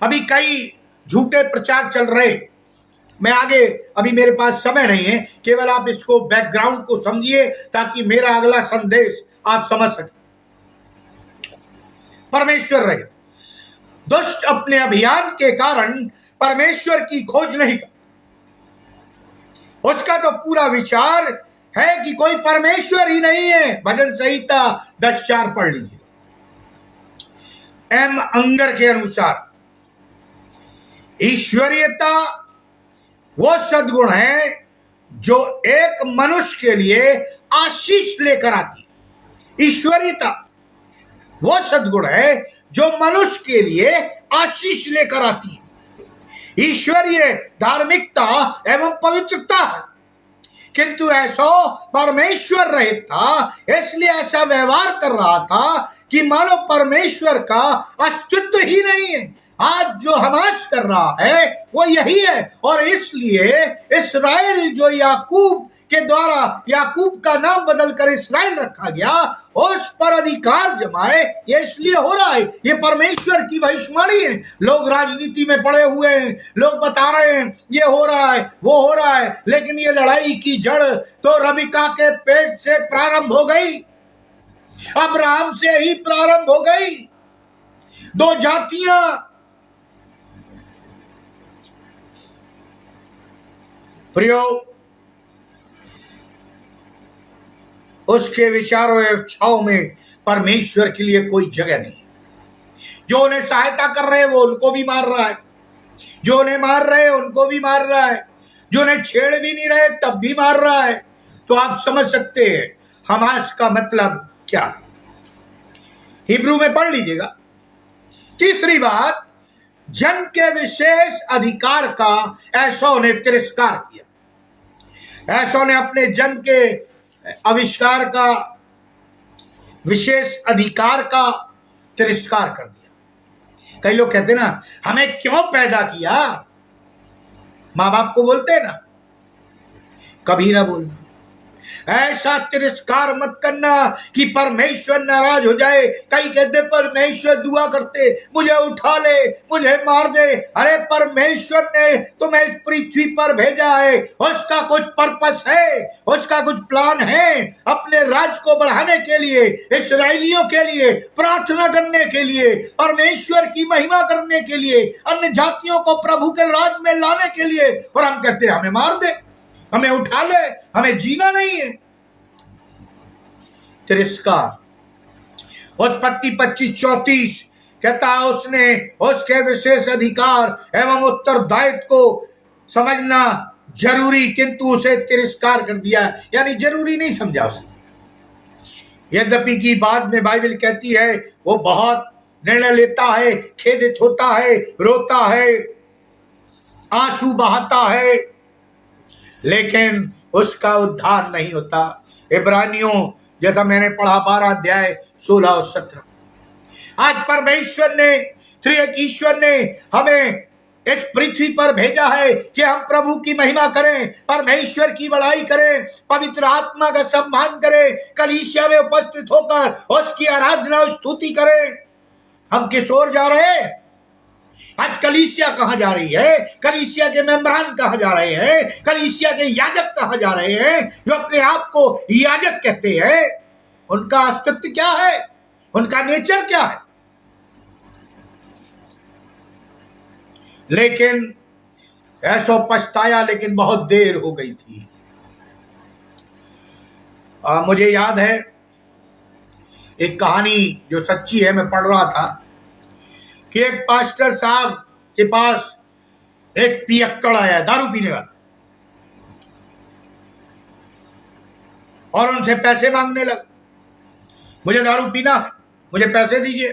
अभी कई झूठे प्रचार चल रहे, मैं आगे, अभी मेरे पास समय नहीं है, केवल आप इसको बैकग्राउंड को समझिए ताकि मेरा अगला संदेश आप समझ सके। परमेश्वर रहे, दुष्ट अपने अभियान के कारण परमेश्वर की खोज नहीं कर, उसका तो पूरा विचार है कि कोई परमेश्वर ही नहीं है। भजन संहिता 10:4 पढ़ लीजिए। एम अंगर के अनुसार ईश्वरीयता वो सद्गुण है जो एक मनुष्य के लिए आशीष लेकर आती है। ईश्वरीयता वो सद्गुण है जो मनुष्य के लिए आशीष लेकर आती है। ईश्वरीय धार्मिकता एवं पवित्रता है, किंतु ऐसा परमेश्वर रहित था, इसलिए ऐसा व्यवहार कर रहा था कि मानो परमेश्वर का अस्तित्व ही नहीं है। आज जो हमास कर रहा है वो यही है, और इसलिए इस्राएल जो याकूब के द्वारा, याकूब का नाम बदलकर इस्राएल रखा गया, उस पर अधिकार जमाए, ये इसलिए हो रहा है। ये परमेश्वर की भविष्यवाणी है। लोग राजनीति में पड़े हुए हैं, लोग बता रहे हैं ये हो रहा है, वो हो रहा है, लेकिन ये लड़ाई की जड़ तो रबिका के पेट से प्रारंभ हो गई, अब्राहम से ही प्रारंभ हो गई। दो जातियां, प्रियो, उसके विचारों एवं इच्छाओं में परमेश्वर के लिए कोई जगह नहीं। जो उन्हें सहायता कर रहे हैं वो उनको भी मार रहा है, जो उन्हें मार रहे हैं उनको भी मार रहा है, जो उन्हें छेड़ भी नहीं रहे तब भी मार रहा है। तो आप समझ सकते हैं हमास का मतलब क्या है। हिब्रू में पढ़ लीजिएगा। तीसरी बात, जन के विशेष अधिकार का ऐसो ने तिरस्कार किया। ऐसो ने अपने जन के आविष्कार का, विशेष अधिकार का तिरस्कार कर दिया। कई लोग कहते ना, हमें क्यों पैदा किया, माँ बाप को बोलते हैं ना, कभी ना बोलना। ऐसा तिरस्कार मत करना कि परमेश्वर नाराज हो जाए। कई कहते परमेश्वर दुआ करते, मुझे उठा ले, मुझे मार दे। अरे परमेश्वर ने तुम्हें इस पृथ्वी पर भेजा है, उसका कुछ पर्पस है, उसका कुछ प्लान है, अपने राज्य को बढ़ाने के लिए, इस्राएलियों के लिए प्रार्थना करने के लिए, परमेश्वर की महिमा करने के लिए, अन्य जातियों को प्रभु के राज में लाने के लिए। और हम कहते हैं हमें मार दे, हमें उठा ले, हमें जीना नहीं है। तिरस्कार। उत्पत्ति 25:34 कहता है उसने उसके विशेष अधिकार एवं उत्तरदायित्व को समझना जरूरी, किंतु उसे तिरस्कार कर दिया, यानी जरूरी नहीं समझा उसने। यद्यपि की बाद में बाइबल कहती है वो बहुत निर्णय लेता है, खेदित होता है, रोता है, आंसू बहाता है, लेकिन उसका उद्धार नहीं होता। इब्रानियों जैसा मैंने पढ़ा 12 अध्याय 16 और 17। आज परमेश्वर ने, त्रिएक ईश्वर ने हमें इस पृथ्वी पर भेजा है कि हम प्रभु की महिमा करें, परमेश्वर की बड़ाई करें, पवित्र आत्मा का सम्मान करें, कलीसिया में उपस्थित होकर उसकी आराधना और स्तुति करें। हम किस ओर जा रहे हैं? आज कलीसिया कहाँ जा रही है? कलीसिया के मेंबरान कहाँ जा रहे हैं? कलीसिया के याजक कहाँ जा रहे हैं जो अपने आप को याजक कहते हैं? उनका अस्तित्व क्या है? उनका नेचर क्या है? लेकिन ऐसो पछताया, लेकिन बहुत देर हो गई थी। मुझे याद है एक कहानी जो सच्ची है, मैं पढ़ रहा था कि एक पास्टर साहब के पास एक पियक्कड़ आया, दारू पीने वाला, और उनसे पैसे मांगने लगा। मुझे दारू पीना है, मुझे पैसे दीजिए।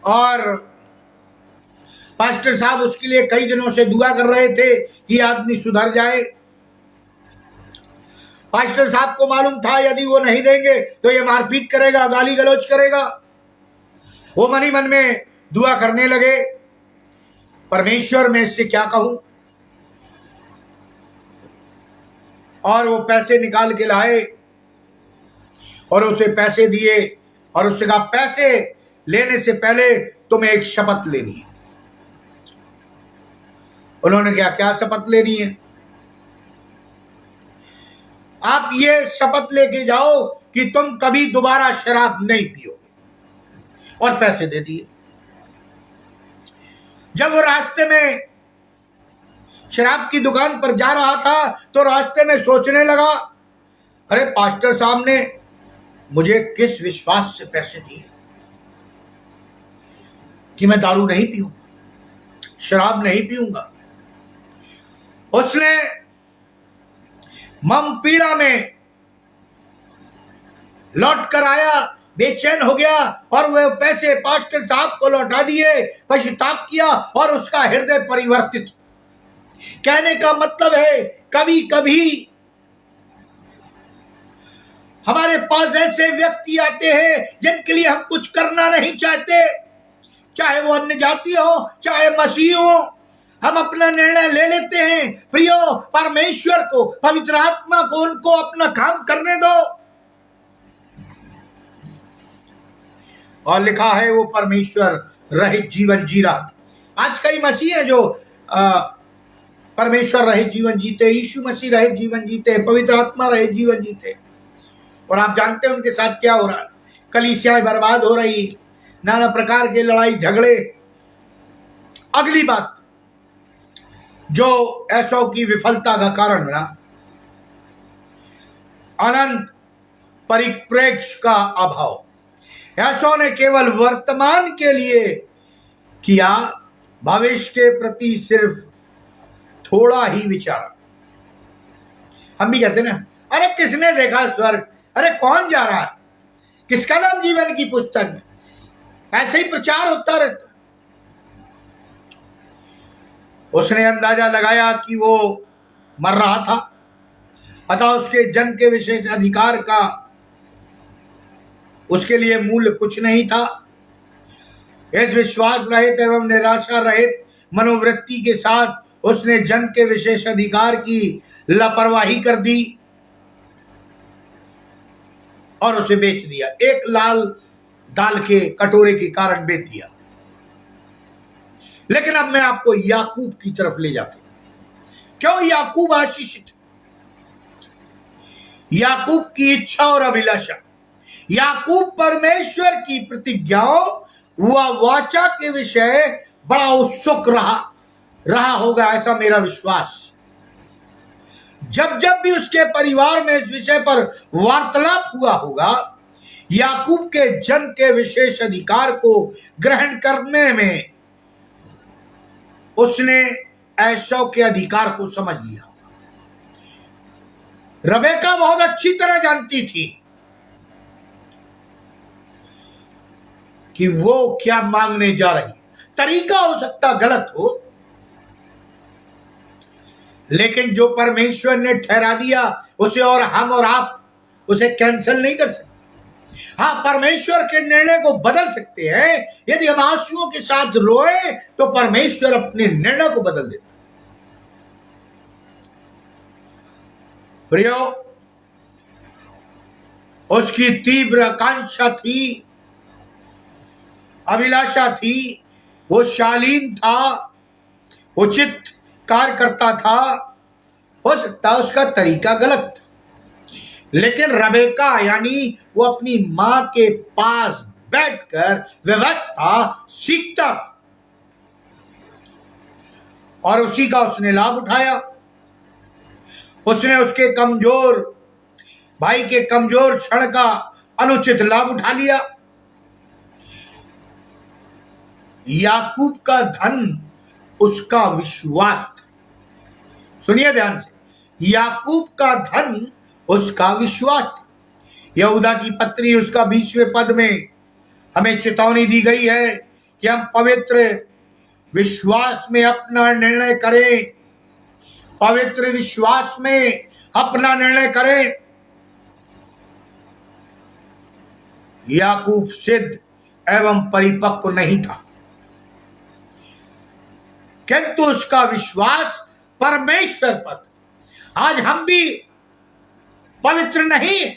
और पास्टर साहब उसके लिए कई दिनों से दुआ कर रहे थे कि आदमी सुधर जाए। पास्टर साहब को मालूम था यदि वो नहीं देंगे तो ये मारपीट करेगा, गाली गलौज करेगा। वो मन ही मन में दुआ करने लगे, परमेश्वर मैं इससे क्या कहूं। और वो पैसे निकाल के लाए और उसे पैसे दिए और उससे कहा पैसे लेने से पहले तुम्हें एक शपथ लेनी है। उन्होंने क्या शपथ लेनी है? आप ये शपथ लेके जाओ कि तुम कभी दोबारा शराब नहीं पियोगे, और पैसे दे दिए। जब वो रास्ते में शराब की दुकान पर जा रहा था तो रास्ते में सोचने लगा, अरे पास्टर साहब ने मुझे किस विश्वास से पैसे दिए कि मैं दारू नहीं पीऊंगा, शराब नहीं पीऊंगा। उसने मम पीड़ा में लौट कर आया, बेचैन हो गया और वह पैसे पास्टर साहब को लौटा दिए, पश्चाताप किया और उसका हृदय परिवर्तित। कहने का मतलब है कभी कभी हमारे पास ऐसे व्यक्ति आते हैं जिनके लिए हम कुछ करना नहीं चाहते, चाहे वो अन्य जाति हो चाहे मसीह हो। हम अपना निर्णय ले लेते हैं, प्रियो परमेश्वर को, पवित्र आत्मा को उनको अपना काम करने दो। और लिखा है वो परमेश्वर रहित जीवन जी रहा था। आज कई मसीह है जो परमेश्वर रहित जीवन जीते, यीशु मसीह रहित जीवन जीते, पवित्र आत्मा रहित जीवन जीते। और आप जानते हैं उनके साथ क्या हो रहा है? कलीसियाएं बर्बाद हो रही, नाना प्रकार के लड़ाई झगड़े। अगली बात जो ऐसो की विफलता का कारण बना, अनंत परिप्रेक्ष्य का अभाव। ऐसो ने केवल वर्तमान के लिए किया, भविष्य के प्रति सिर्फ थोड़ा ही विचार। हम भी कहते ना, अरे किसने देखा स्वर्ग, अरे कौन जा रहा है, किसका नाम जीवन की पुस्तक में, ऐसे ही प्रचार होता रहता। उसने अंदाजा लगाया कि वो मर रहा था, अतः उसके जन्म के विशेष अधिकार का उसके लिए मूल्य कुछ नहीं था। इस विश्वास रहित एवं निराशा रहित मनोवृत्ति के साथ उसने जन्म के विशेष अधिकार की लापरवाही कर दी और उसे बेच दिया। एक लाल दाल के कटोरे के कारण बेच दिया। लेकिन अब मैं आपको याकूब की तरफ ले जाता हूं। क्यों याकूब आशीषित? याकूब की इच्छा और अभिलाषा, याकूब परमेश्वर की प्रतिज्ञाओं व वाचा के विषय बड़ा उत्सुक रहा होगा, ऐसा मेरा विश्वास। जब जब भी उसके परिवार में इस विषय पर वार्तालाप हुआ होगा, याकूब के जन्म के विशेष अधिकार को ग्रहण करने में उसने एसौ के अधिकार को समझ लिया। रबेका बहुत अच्छी तरह जानती थी कि वो क्या मांगने जा रही। तरीका हो सकता गलत हो, लेकिन जो परमेश्वर ने ठहरा दिया उसे और हम और आप उसे कैंसिल नहीं कर सकते। हाँ, परमेश्वर के निर्णय को बदल सकते हैं। यदि हम आंसुओं के साथ रोए तो परमेश्वर अपने निर्णय को बदल देता। प्रियो, उसकी तीव्र आकांक्षा थी अभिलाषा थी, वो शालीन था, उचित कार्य करता था। हो सकता है उसका तरीका गलत था, लेकिन रबेका यानी वो अपनी मां के पास बैठकर व्यवस्था सीखता था और उसी का उसने लाभ उठाया। उसने उसके कमजोर भाई के कमजोर क्षण का अनुचित लाभ उठा लिया। याकूब का धन उसका विश्वास। सुनिए ध्यान से, याकूब का धन उसका विश्वास। यहूदा की पत्री उसका 20वें पद में हमें चेतावनी दी गई है कि हम पवित्र विश्वास में अपना निर्णय करें, पवित्र विश्वास में अपना निर्णय करें। याकूब सिद्ध एवं परिपक्व नहीं था, किंतु उसका विश्वास परमेश्वर पर। आज हम भी पवित्र नहीं,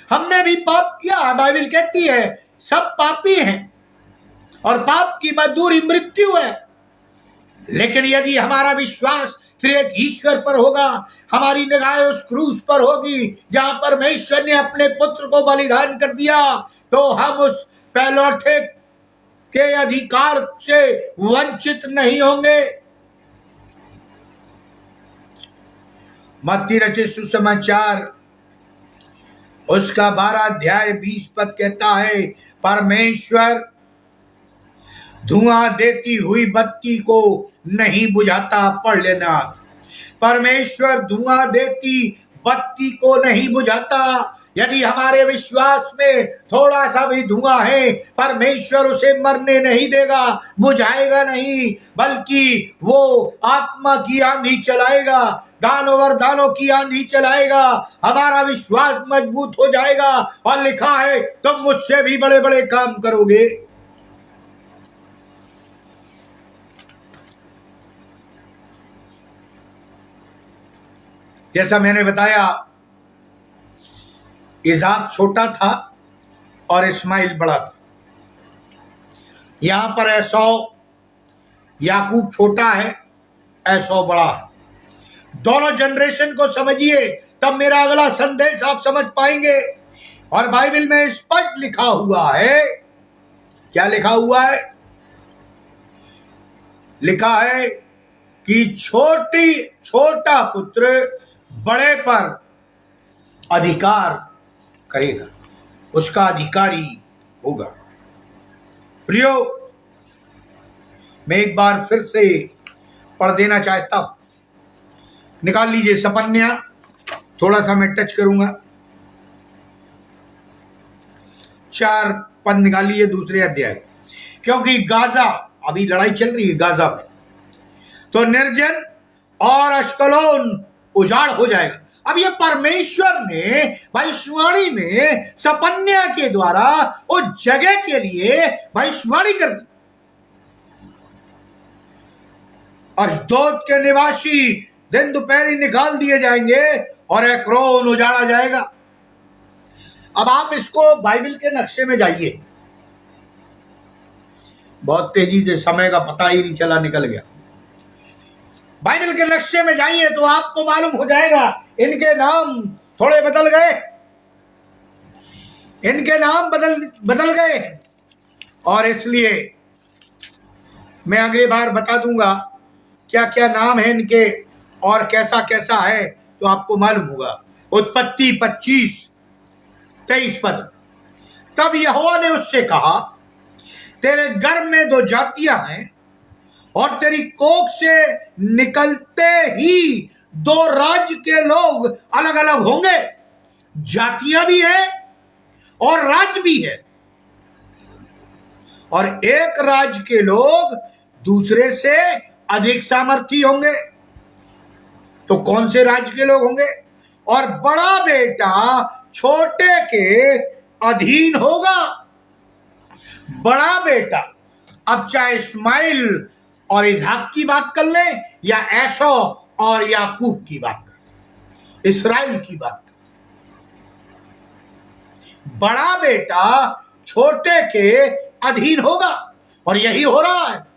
हमने भी पाप किया। बाइबल कहती है सब पापी हैं और पाप की मजदूरी मृत्यु है। लेकिन यदि हमारा विश्वास त्रिएक ईश्वर पर होगा, हमारी निगाहें उस क्रूस पर होगी जहां परमेश्वर ने अपने पुत्र को बलिदान कर दिया, तो हम उस पहलौठे के अधिकार से वंचित नहीं होंगे। मत्ती रचित सुसमाचार उसका 12 अध्याय 20 पद कहता है, परमेश्वर धुआं देती हुई बत्ती को नहीं बुझाता। पढ़ लेना, परमेश्वर धुआं देती बत्ती को नहीं बुझाता। यदि हमारे विश्वास में थोड़ा सा भी धुआं है, परमेश्वर उसे मरने नहीं देगा, बुझाएगा नहीं, बल्कि वो आत्मा की आंधी चलाएगा, दानों वरदानों की आंधी चलाएगा। हमारा विश्वास मजबूत हो जाएगा और लिखा है तुम मुझसे भी बड़े बड़े काम करोगे। जैसा मैंने बताया, इसाक छोटा था और इस्माइल बड़ा था। यहां पर एसौ, याकूब छोटा है, एसौ बड़ा है। दोनों जनरेशन को समझिए, तब मेरा अगला संदेश आप समझ पाएंगे। और बाइबल में स्पष्ट लिखा हुआ है, क्या लिखा हुआ है? लिखा है कि छोटा पुत्र बड़े पर अधिकार करेगा, उसका अधिकारी होगा। प्रियो, मैं एक बार फिर से पढ़ देना चाहता हूं। निकाल लीजिए सपन्या, थोड़ा सा मैं टच करूंगा। 4 पद निकाल लीजिए, दूसरे अध्याय। क्योंकि गाजा, अभी लड़ाई चल रही है गाजा में, तो निर्जन और अश्कलोन उजाड़ हो जाएगा। अब ये परमेश्वर ने भविष्यवाणी में सपन्या के द्वारा उस जगह के लिए भविष्यवाणी कर दी। अश्दोद के निवासी दिन दोपहरी निकाल दिए जाएंगे और एक्रोन उजाड़ा जाएगा। अब आप इसको बाइबल के नक्शे में जाइए। बहुत तेजी से समय का पता ही नहीं चला, निकल गया। बाइबल के नक्शे में जाइए तो आपको मालूम हो जाएगा इनके नाम थोड़े बदल गए, इनके नाम बदल गए। और इसलिए मैं अगली बार बता दूंगा क्या क्या नाम है इनके और कैसा कैसा है, तो आपको मालूम होगा। उत्पत्ति 25:23 पद। तब यहोवा ने उससे कहा, तेरे गर्भ में 2 जातियां हैं और तेरी कोख से निकलते ही 2 राज्य के लोग अलग अलग होंगे। जातियां भी है और राज्य भी है, और एक राज्य के लोग दूसरे से अधिक सामर्थी होंगे। तो कौन से राज्य के लोग होंगे? और बड़ा बेटा छोटे के अधीन होगा। बड़ा बेटा, अब चाहे इस्माइल और इसहाक की बात कर ले या एसौ और याकूब की बात कर ले, इस्राएल की बात कर ले, बड़ा बेटा छोटे के अधीन होगा। और यही हो रहा है।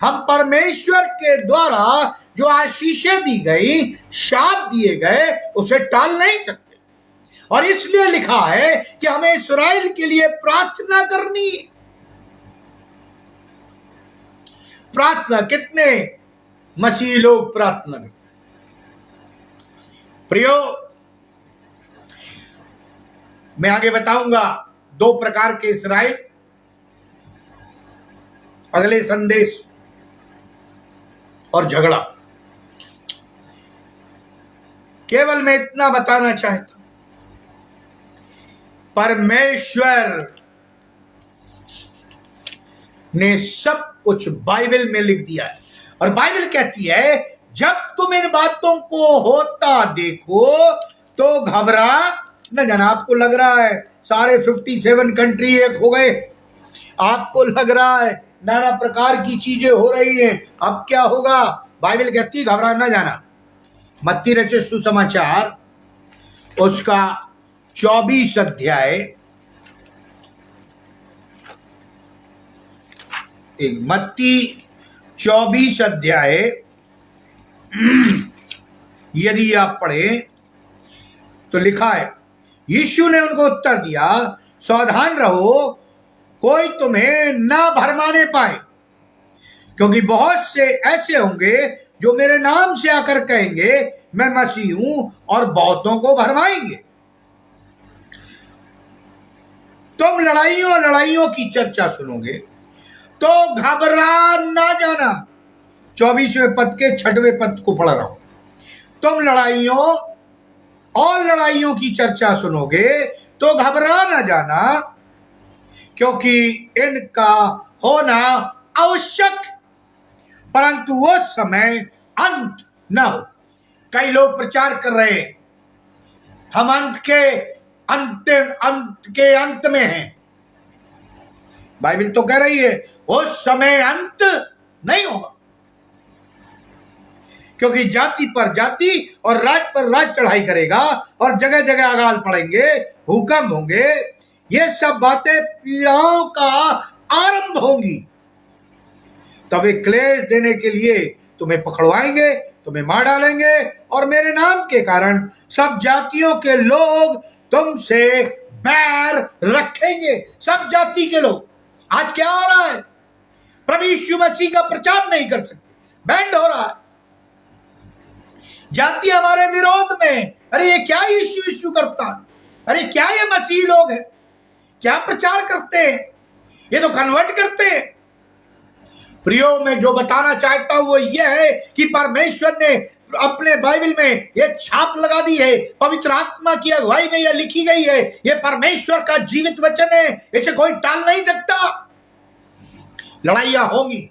हम परमेश्वर के द्वारा जो आशीषें दी गई, शाप दिए गए, उसे टाल नहीं सकते। और इसलिए लिखा है कि हमें इस्राएल के लिए प्रार्थना करनी है। प्रार्थना कितने मसीही लोग प्रार्थना करते? प्रियो, मैं आगे बताऊंगा 2 प्रकार के इस्राएल अगले संदेश और झगड़ा। केवल मैं इतना बताना चाहता हूं, परमेश्वर ने सब कुछ बाइबल में लिख दिया है। और बाइबल कहती है जब तुम इन बातों को होता देखो तो घबरा न जाना। आपको लग रहा है सारे 57 कंट्री एक हो गए, आपको लग रहा है नाना प्रकार की चीजें हो रही हैं, अब क्या होगा? बाइबल कहती है घबरा न जाना। मत्ती रचित सुसमाचार उसका 24 अध्याय, मत्ती 24 अध्याय यदि आप पढ़ें तो लिखा है, यीशु ने उनको उत्तर दिया, सावधान रहो कोई तुम्हें ना भरमाने पाए, क्योंकि बहुत से ऐसे होंगे जो मेरे नाम से आकर कहेंगे मैं मसीह हूं और बहुतों को भरमाएंगे। तुम लड़ाइयों की चर्चा सुनोगे तो घबरा ना जाना। 24वें पद के 6वें पद को पढ़ रहा हूं। तुम लड़ाइयों की चर्चा सुनोगे तो घबरा ना जाना, क्योंकि इनका होना आवश्यक, परंतु वो समय अंत न हो। कई लोग प्रचार कर रहे हैं हम अंत के अंत में हैं। बाइबल तो कह रही है उस समय अंत नहीं होगा, क्योंकि जाति पर जाति और राज पर राज चढ़ाई करेगा और जगह जगह अकाल पड़ेंगे, भूकंप होंगे। ये सब बातें पीड़ाओं का आरंभ होंगी। तब वे क्लेश देने के लिए तुम्हें पकड़वाएंगे, तुम्हें मार डालेंगे, और मेरे नाम के कारण सब जातियों के लोग तुमसे बैर रखेंगे। सब जाति के लोग। आज क्या हो रहा है? प्रभु यीशु मसीह का प्रचार नहीं कर सकते, बैंड हो रहा है। जाति हमारे विरोध में, अरे ये क्या यीशु करता है, अरे क्या ये मसीह लोग हैं, क्या प्रचार करते हैं, ये तो कन्वर्ट करते हैं। प्रियो, मैं जो बताना चाहता हूं वो ये है कि परमेश्वर ने अपने बाइबल में ये छाप लगा दी है, पवित्र आत्मा की अगुवाई में यह लिखी गई है। ये परमेश्वर का जीवित वचन है, इसे कोई टाल नहीं सकता। लड़ाइयां होंगी,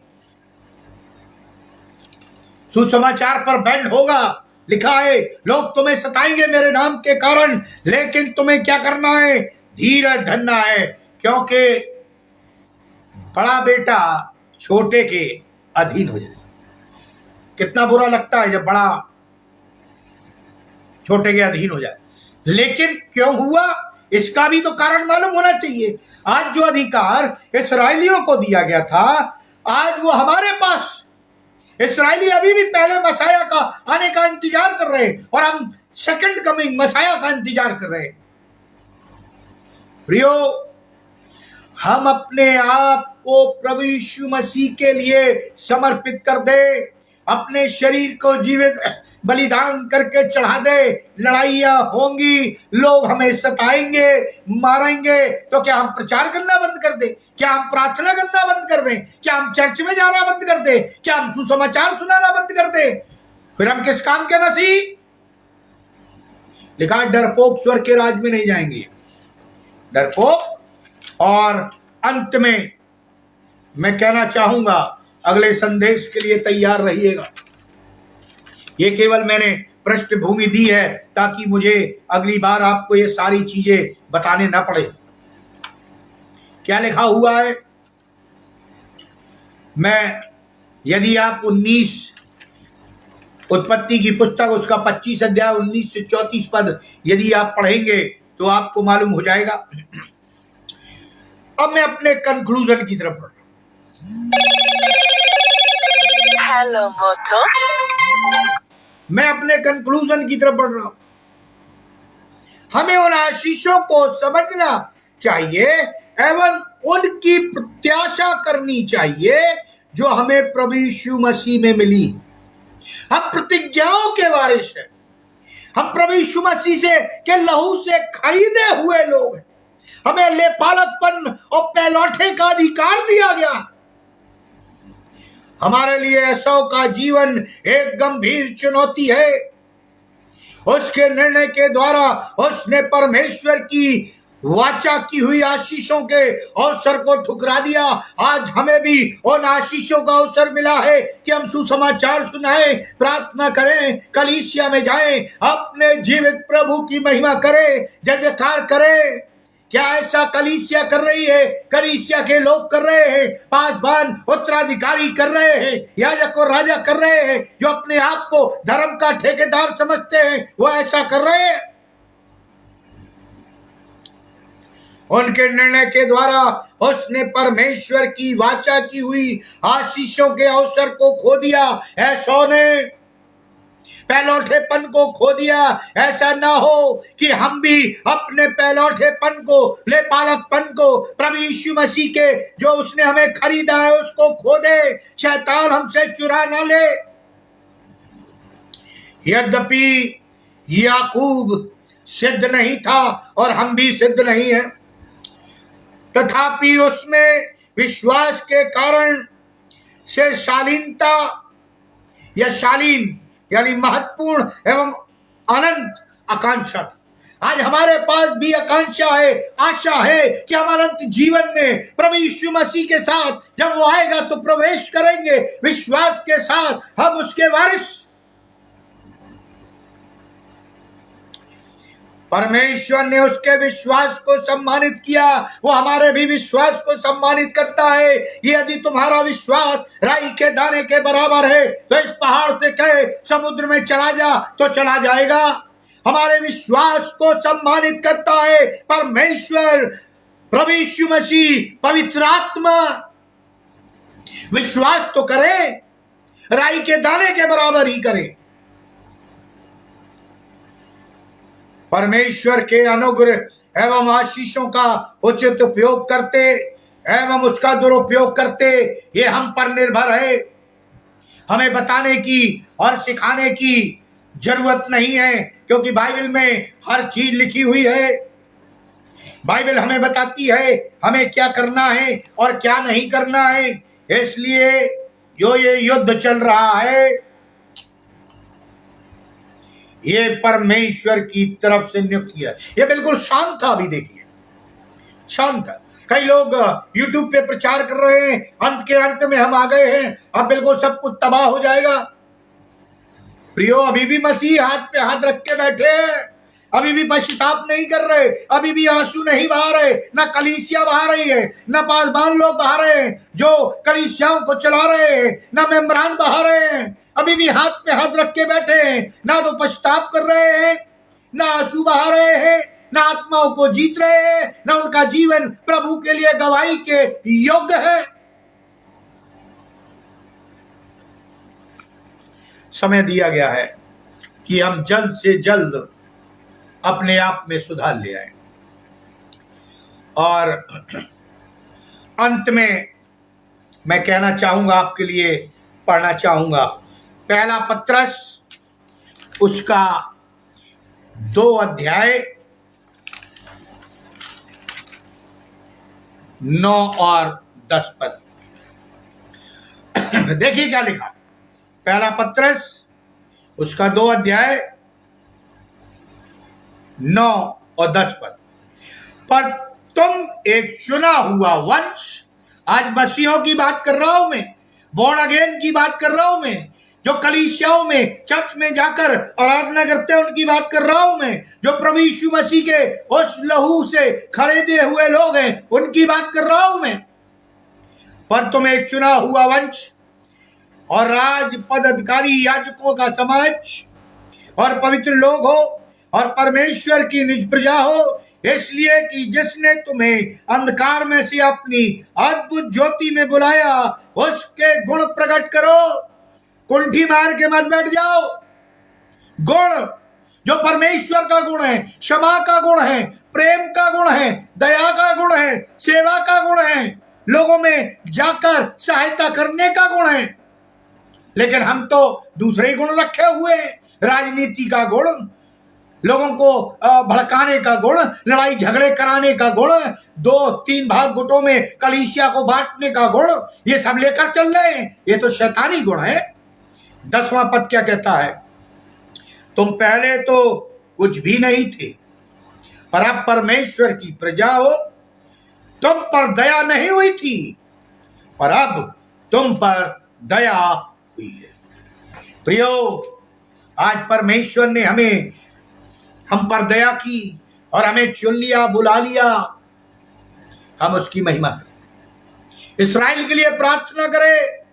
सुसमाचार पर बैंड होगा। लिखा है लोग तुम्हें सताएंगे मेरे नाम के कारण, लेकिन तुम्हें क्या करना है? धीरज धरना है, क्योंकि बड़ा बेटा छोटे के अधीन हो जाए। कितना बुरा लगता है जब बड़ा छोटे के अधीन हो जाए। लेकिन क्यों हुआ, इसका भी तो कारण मालूम होना चाहिए। आज जो अधिकार इस्राएलियों को दिया गया था, आज वो हमारे पास। इस्राएली अभी भी पहले मसाया का आने का इंतजार कर रहे हैं, और हम सेकंड कमिंग मसाया का इंतजार कर रहे हैं। प्रियो, हम अपने आप को प्रभु यीशु मसीह के लिए समर्पित कर दे, अपने शरीर को जीवित बलिदान करके चढ़ा दे। लड़ाइयां होंगी, लोग हमें सताएंगे, मारेंगे, तो क्या हम प्रचार करना बंद कर दें? क्या हम प्रार्थना करना बंद कर दें? क्या हम चर्च में जाना बंद कर दें? क्या हम सुसमाचार सुनाना बंद कर दें? फिर हम किस काम के मसीह? लिखा डरपोक स्वर्ग के राज में नहीं जाएंगे। डरपोक। और अंत में मैं कहना चाहूंगा, अगले संदेश के लिए तैयार रहिएगा। ये केवल मैंने पृष्ठभूमि दी है ताकि मुझे अगली बार आपको ये सारी चीजें बताने ना पड़े। क्या लिखा हुआ है? यदि आप 19 उत्पत्ति की पुस्तक उसका 25 अध्याय 19 से 34 पद यदि आप पढ़ेंगे तो आपको मालूम हो जाएगा। अब मैं अपने कंक्लूजन की तरफ बढ़ हेलो मोटो। मैं अपने कंक्लूजन की तरफ बढ़ रहा हूं। हमें उन आशीषों को समझना चाहिए एवं उनकी प्रत्याशा करनी चाहिए जो हमें प्रभु यीशु मसीह में मिली। हम प्रतिज्ञाओं के वारिस हैं। हम प्रभु यीशु मसीह से के लहू से खरीदे हुए लोग हैं। हमें लेपालकपन और पहलौठे का अधिकार दिया गया। हमारे लिए एसाव का जीवन एक गंभीर चुनौती है। उसके निर्णय के द्वारा उसने परमेश्वर की वाचा की हुई आशीषों के अवसर को ठुकरा दिया। आज हमें भी उन आशीषों का अवसर मिला है कि हम सुसमाचार सुनाएं, प्रार्थना करें, कलीसिया में जाएं, अपने जीवित प्रभु की महिमा करें, जय जयकार करें। क्या ऐसा कलीसिया कर रही है? कलीसिया के लोग कर रहे हैं, पासवान उत्तराधिकारी कर रहे हैं, याजक और राजा कर रहे हैं, जो अपने आप को धर्म का ठेकेदार समझते हैं, वो ऐसा कर रहे हैं। उनके निर्णय के द्वारा उसने परमेश्वर की वाचा की हुई आशीषों के अवसर को खो दिया। ऐसो ने पहलौठेपन को खो दिया। ऐसा ना हो कि हम भी अपने पहलौठेपन को, लेपालकपन को, प्रभु यीशु मसीह के जो उसने हमें खरीदा है उसको खो दे, शैतान हमसे चुरा ना ले। यद्यपि याकूब सिद्ध नहीं था और हम भी सिद्ध नहीं है, तथापि उसमें विश्वास के कारण से शालीनता या शालीन यानी महत्वपूर्ण एवं अनंत आकांक्षा। आज हमारे पास भी आकांक्षा है, आशा है कि हम अनंत जीवन में प्रभु यीशु मसीह के साथ जब वो आएगा तो प्रवेश करेंगे। विश्वास के साथ हम उसके वारिस। परमेश्वर ने उसके विश्वास को सम्मानित किया, वो हमारे भी विश्वास को सम्मानित करता है। यदि तुम्हारा विश्वास राई के दाने के बराबर है तो इस पहाड़ से कहे समुद्र में चला जा तो चला जाएगा। हमारे विश्वास को सम्मानित करता है परमेश्वर, प्रभु यीशु मसीह, पवित्र आत्मा। विश्वास तो करें, राई के दाने के बराबर ही करें। परमेश्वर के अनुग्रह एवं आशीषों का उचित उपयोग करते एवं उसका दुरुपयोग करते, ये हम पर निर्भर है। हमें बताने की और सिखाने की जरूरत नहीं है, क्योंकि बाइबल में हर चीज लिखी हुई है। बाइबल हमें बताती है हमें क्या करना है और क्या नहीं करना है। इसलिए जो ये युद्ध चल रहा है, ये परमेश्वर की तरफ से नियुक्त किया। ये बिल्कुल शांत था। अभी देखिए, शांत है। कई लोग यूट्यूब पे प्रचार कर रहे हैं अंत के अंत में हम आ गए हैं, अब बिल्कुल सब कुछ तबाह हो जाएगा। प्रियो, अभी भी मसीह हाथ पे हाथ रख के बैठे हैं, अभी भी पश्चाताप नहीं कर रहे, अभी भी आंसू नहीं बहा रहे। ना कलीसिया बहा रही है, ना पासवान लोग बहा रहे हैं जो कलीसियाओं को चला रहे हैं, ना मेंबरान बहा रहे हैं। अभी भी हाथ पे हाथ रख के बैठे हैं, ना तो पश्चाताप कर रहे हैं, ना आंसू बहा रहे हैं, ना आत्माओं को जीत रहे हैं, ना उनका जीवन प्रभु के लिए गवाही के योग्य है। समय दिया गया है कि हम जल्द से जल्द अपने आप में सुधार ले आए। और अंत में मैं कहना चाहूंगा, आपके लिए पढ़ना चाहूंगा पहला पत्रस उसका 2 अध्याय 9 और 10 पद। देखिए क्या लिखा। पहला पत्रस उसका 2 अध्याय 9 और 10 पद। पर तुम एक चुना हुआ वंश, आज मसीहों की बात कर रहा हूं मैं, बॉर्न अगेन की बात कर रहा हूं मैं, जो कलीसियाओं में चर्च में जाकर आराधना करते हैं उनकी बात कर रहा हूं मैं, जो प्रभु यीशु मसीह के उस लहू से खरीदे हुए लोग हैं उनकी बात कर रहा हूं मैं। पर तुम एक चुना हुआ वंश और राज पद अधिकारी याजकों का समाज और पवित्र लोग हो और परमेश्वर की निज प्रजा हो, इसलिए कि जिसने तुम्हें अंधकार में से अपनी अद्भुत ज्योति में बुलाया, उसके गुण प्रकट करो। कुंठी मार के मत बैठ जाओ। गुण जो परमेश्वर का गुण है, क्षमा का गुण है, प्रेम का गुण है, दया का गुण है, सेवा का गुण है, लोगों में जाकर सहायता करने का गुण है। लेकिन हम तो दूसरे गुण रखे हुए हैं। राजनीति का गुण, लोगों को भड़काने का गुण, लड़ाई झगड़े कराने का गुण, 2-3 भाग गुटों में कलीसिया को बांटने का गुण, ये सब लेकर चल रहे हैं। ये तो शैतानी गुण है। 10वां पद क्या कहता है? तुम पहले तो कुछ भी नहीं थे, पर अब परमेश्वर की प्रजा हो। तुम पर दया नहीं हुई थी, पर अब तुम पर दया हुई है। प्रियो, आज परमेश्वर ने हम पर दया की और हमें चुन लिया, बुला लिया। हम उसकी महिमा करें, इस्राएल के लिए प्रार्थना करें।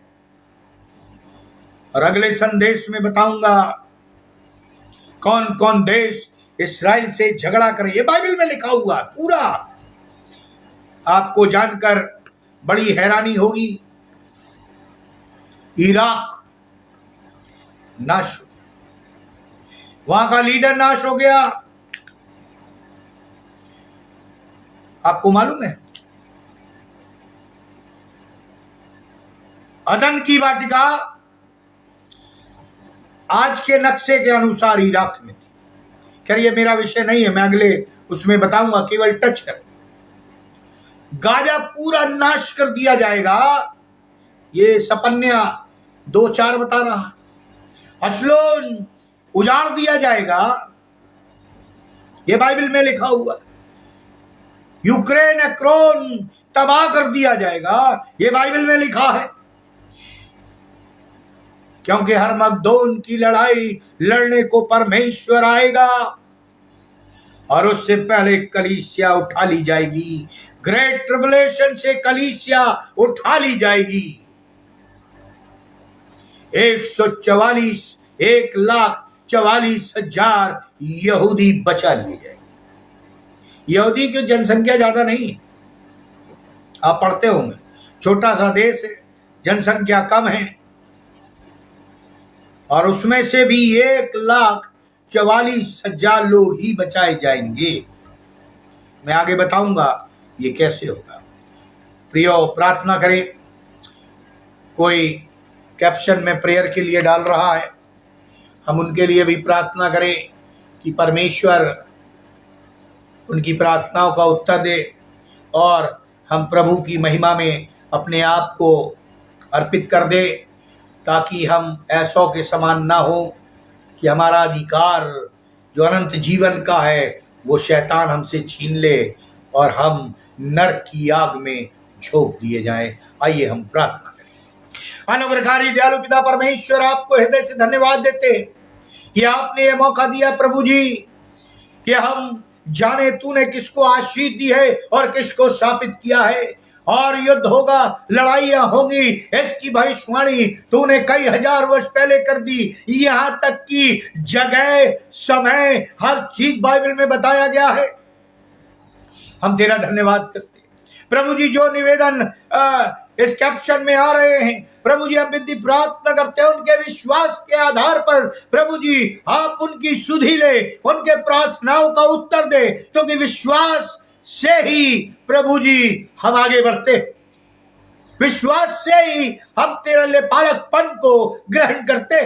और अगले संदेश में बताऊंगा कौन कौन देश इस्राएल से झगड़ा करे। ये बाइबल में लिखा हुआ पूरा। आपको जानकर बड़ी हैरानी होगी। इराक नाश, वहां का लीडर नाश हो गया। आपको मालूम है, अदन की वाटिका आज के नक्शे के अनुसार इराक में थी। खैर ये मेरा विषय नहीं है, मैं अगले उसमें बताऊंगा, केवल टच कर। गाजा पूरा नाश कर दिया जाएगा, ये सपन्या 2-4 बता रहा। अशलोन उजाड़ दिया जाएगा, ये बाइबल में लिखा हुआ। यूक्रेन, एक्रोन तबाह कर दिया जाएगा, ये बाइबल में लिखा है। क्योंकि हरमगदोन की लड़ाई लड़ने को परमेश्वर आएगा और उससे पहले कलीसिया उठा ली जाएगी। ग्रेट ट्रिबुलेशन से कलीसिया उठा ली जाएगी। 1,44,000 यहूदी बचा लिए जाएंगे। यहूदी की जनसंख्या ज्यादा नहीं, आप पढ़ते होंगे, छोटा सा देश है, जनसंख्या कम है, और उसमें से भी 1,44,000 लोग ही बचाए जाएंगे। मैं आगे बताऊंगा ये कैसे होगा। प्रियो, प्रार्थना करें। कोई कैप्शन में प्रेयर के लिए डाल रहा है, हम उनके लिए भी प्रार्थना करें कि परमेश्वर उनकी प्रार्थनाओं का उत्तर दे और हम प्रभु की महिमा में अपने आप को अर्पित कर दे, ताकि हम ऐसों के समान ना हो कि हमारा अधिकार जो अनंत जीवन का है वो शैतान हमसे छीन ले और हम नरक की आग में झोंक दिए जाएं। आइए हम प्रार्थना करें। अनुग्रहकारी दयालु पिता परमेश्वर, आपको हृदय से धन्यवाद देते हैं कि आपने ये मौका दिया प्रभु जी कि हम जाने तूने किसको आशीष दी है और किसको शापित किया है, और युद्ध होगा, लड़ाइयां होंगी, इसकी भविष्यवाणी तूने कई हजार वर्ष पहले कर दी। यहां तक कि जगह, समय, हर चीज बाइबल में बताया गया है। हम तेरा धन्यवाद करते हैं प्रभु जी। जो निवेदन इस कैप्शन में आ रहे हैं प्रभु जी, हम विनती प्रार्थना करते हैं उनके विश्वास के आधार पर प्रभु जी आप उनकी सुधि ले, उनके प्रार्थनाओं का उत्तर दे, क्योंकि विश्वास से ही प्रभु जी हम आगे बढ़ते, विश्वास से ही हम तेरे लिए पालकपन को ग्रहण करते,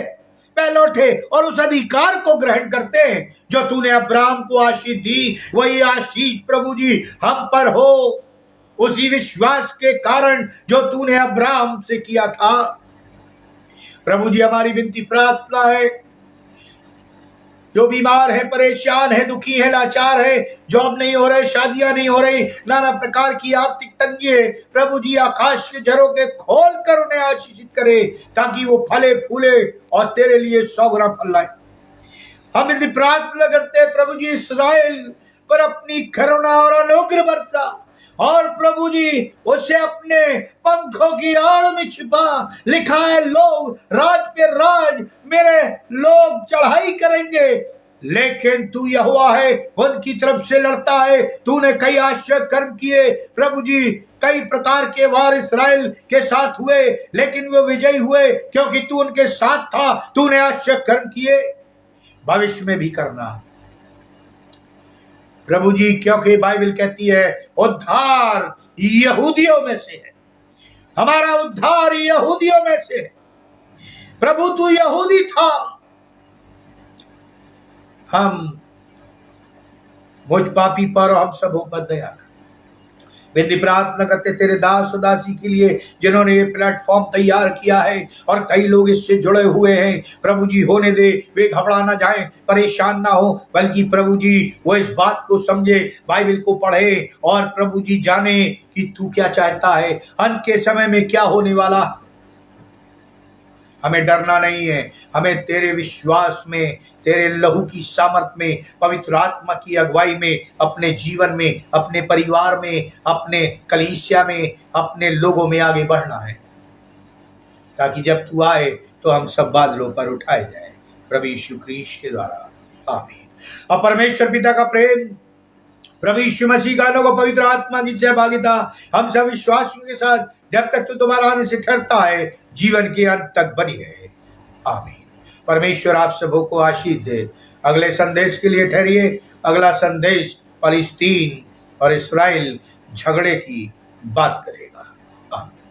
पहलौठे और उस अधिकार को ग्रहण करते हैं जो तूने अब्राहम को आशीष दी। वही आशीष प्रभु जी हम पर हो, उसी विश्वास के कारण जो तूने अब्राहम से किया था। प्रभु जी, हमारी विनती प्रार्थना है, जो बीमार है, परेशान है, दुखी है, लाचार है, जॉब नहीं हो रहे, शादियां नहीं हो रही, नाना प्रकार की आर्थिक तंगी है, प्रभु जी आकाश के झरोखे खोल कर उन्हें आशीषित करे, ताकि वो फले फूले और तेरे लिए 100 गुना फल लाए। हम यदि प्रार्थना करते हैं प्रभु जी, इस्राएल पर अपनी करुणा और अनुग्रह बरसा, और प्रभु जी उसे अपने पंखों की आड़ में छिपा। लिखा है, लोग राज पे राज मेरे लोग चढ़ाई करेंगे, लेकिन तू यहोवा है, उनकी तरफ से लड़ता है। तूने कई आश्चर्य कर्म किए प्रभु जी, कई प्रकार के वार इस्राएल के साथ हुए, लेकिन वो विजयी हुए क्योंकि तू उनके साथ था। तूने आश्चर्य कर्म किए, भविष्य में भी करना प्रभु जी, क्योंकि बाइबल कहती है उद्धार यहूदियों में से है। हमारा उद्धार यहूदियों में से है। प्रभु तू यहूदी था, हम मुझ पापी पर हम सबों पर दया कर। विनती प्रार्थना करते तेरे दास उदासी के लिए जिन्होंने ये प्लेटफॉर्म तैयार किया है और कई लोग इससे जुड़े हुए हैं। प्रभु जी होने दे, वे घबरा ना जाए, परेशान ना हो, बल्कि प्रभु जी वो इस बात को समझे, बाइबल को पढ़े और प्रभु जी जाने कि तू क्या चाहता है, अंत के समय में क्या होने वाला। हमें डरना नहीं है, हमें तेरे विश्वास में, तेरे लहू की सामर्थ में, पवित्र आत्मा की अगुवाई में, अपने जीवन में, अपने परिवार में, अपने कलीसिया में, अपने लोगों में आगे बढ़ना है, ताकि जब तू आए तो हम सब बादलों पर उठाए जाए प्रभु यीशु क्रीस्त के द्वारा, आमीन। और परमेश्वर पिता का प्रेम, प्रभु यीशु मसीह का लोगों, पवित्र आत्मा की सहभागिता हम सब विश्वासियों के साथ जब तक तू दोबारा आने से ठहरता है, जीवन के अंत तक बनी रहे, आमीन। परमेश्वर आप सबों को आशीष दे। अगले संदेश के लिए ठहरिए। अगला संदेश फलस्तीन और इस्राएल झगड़े की बात करेगा, आमीन।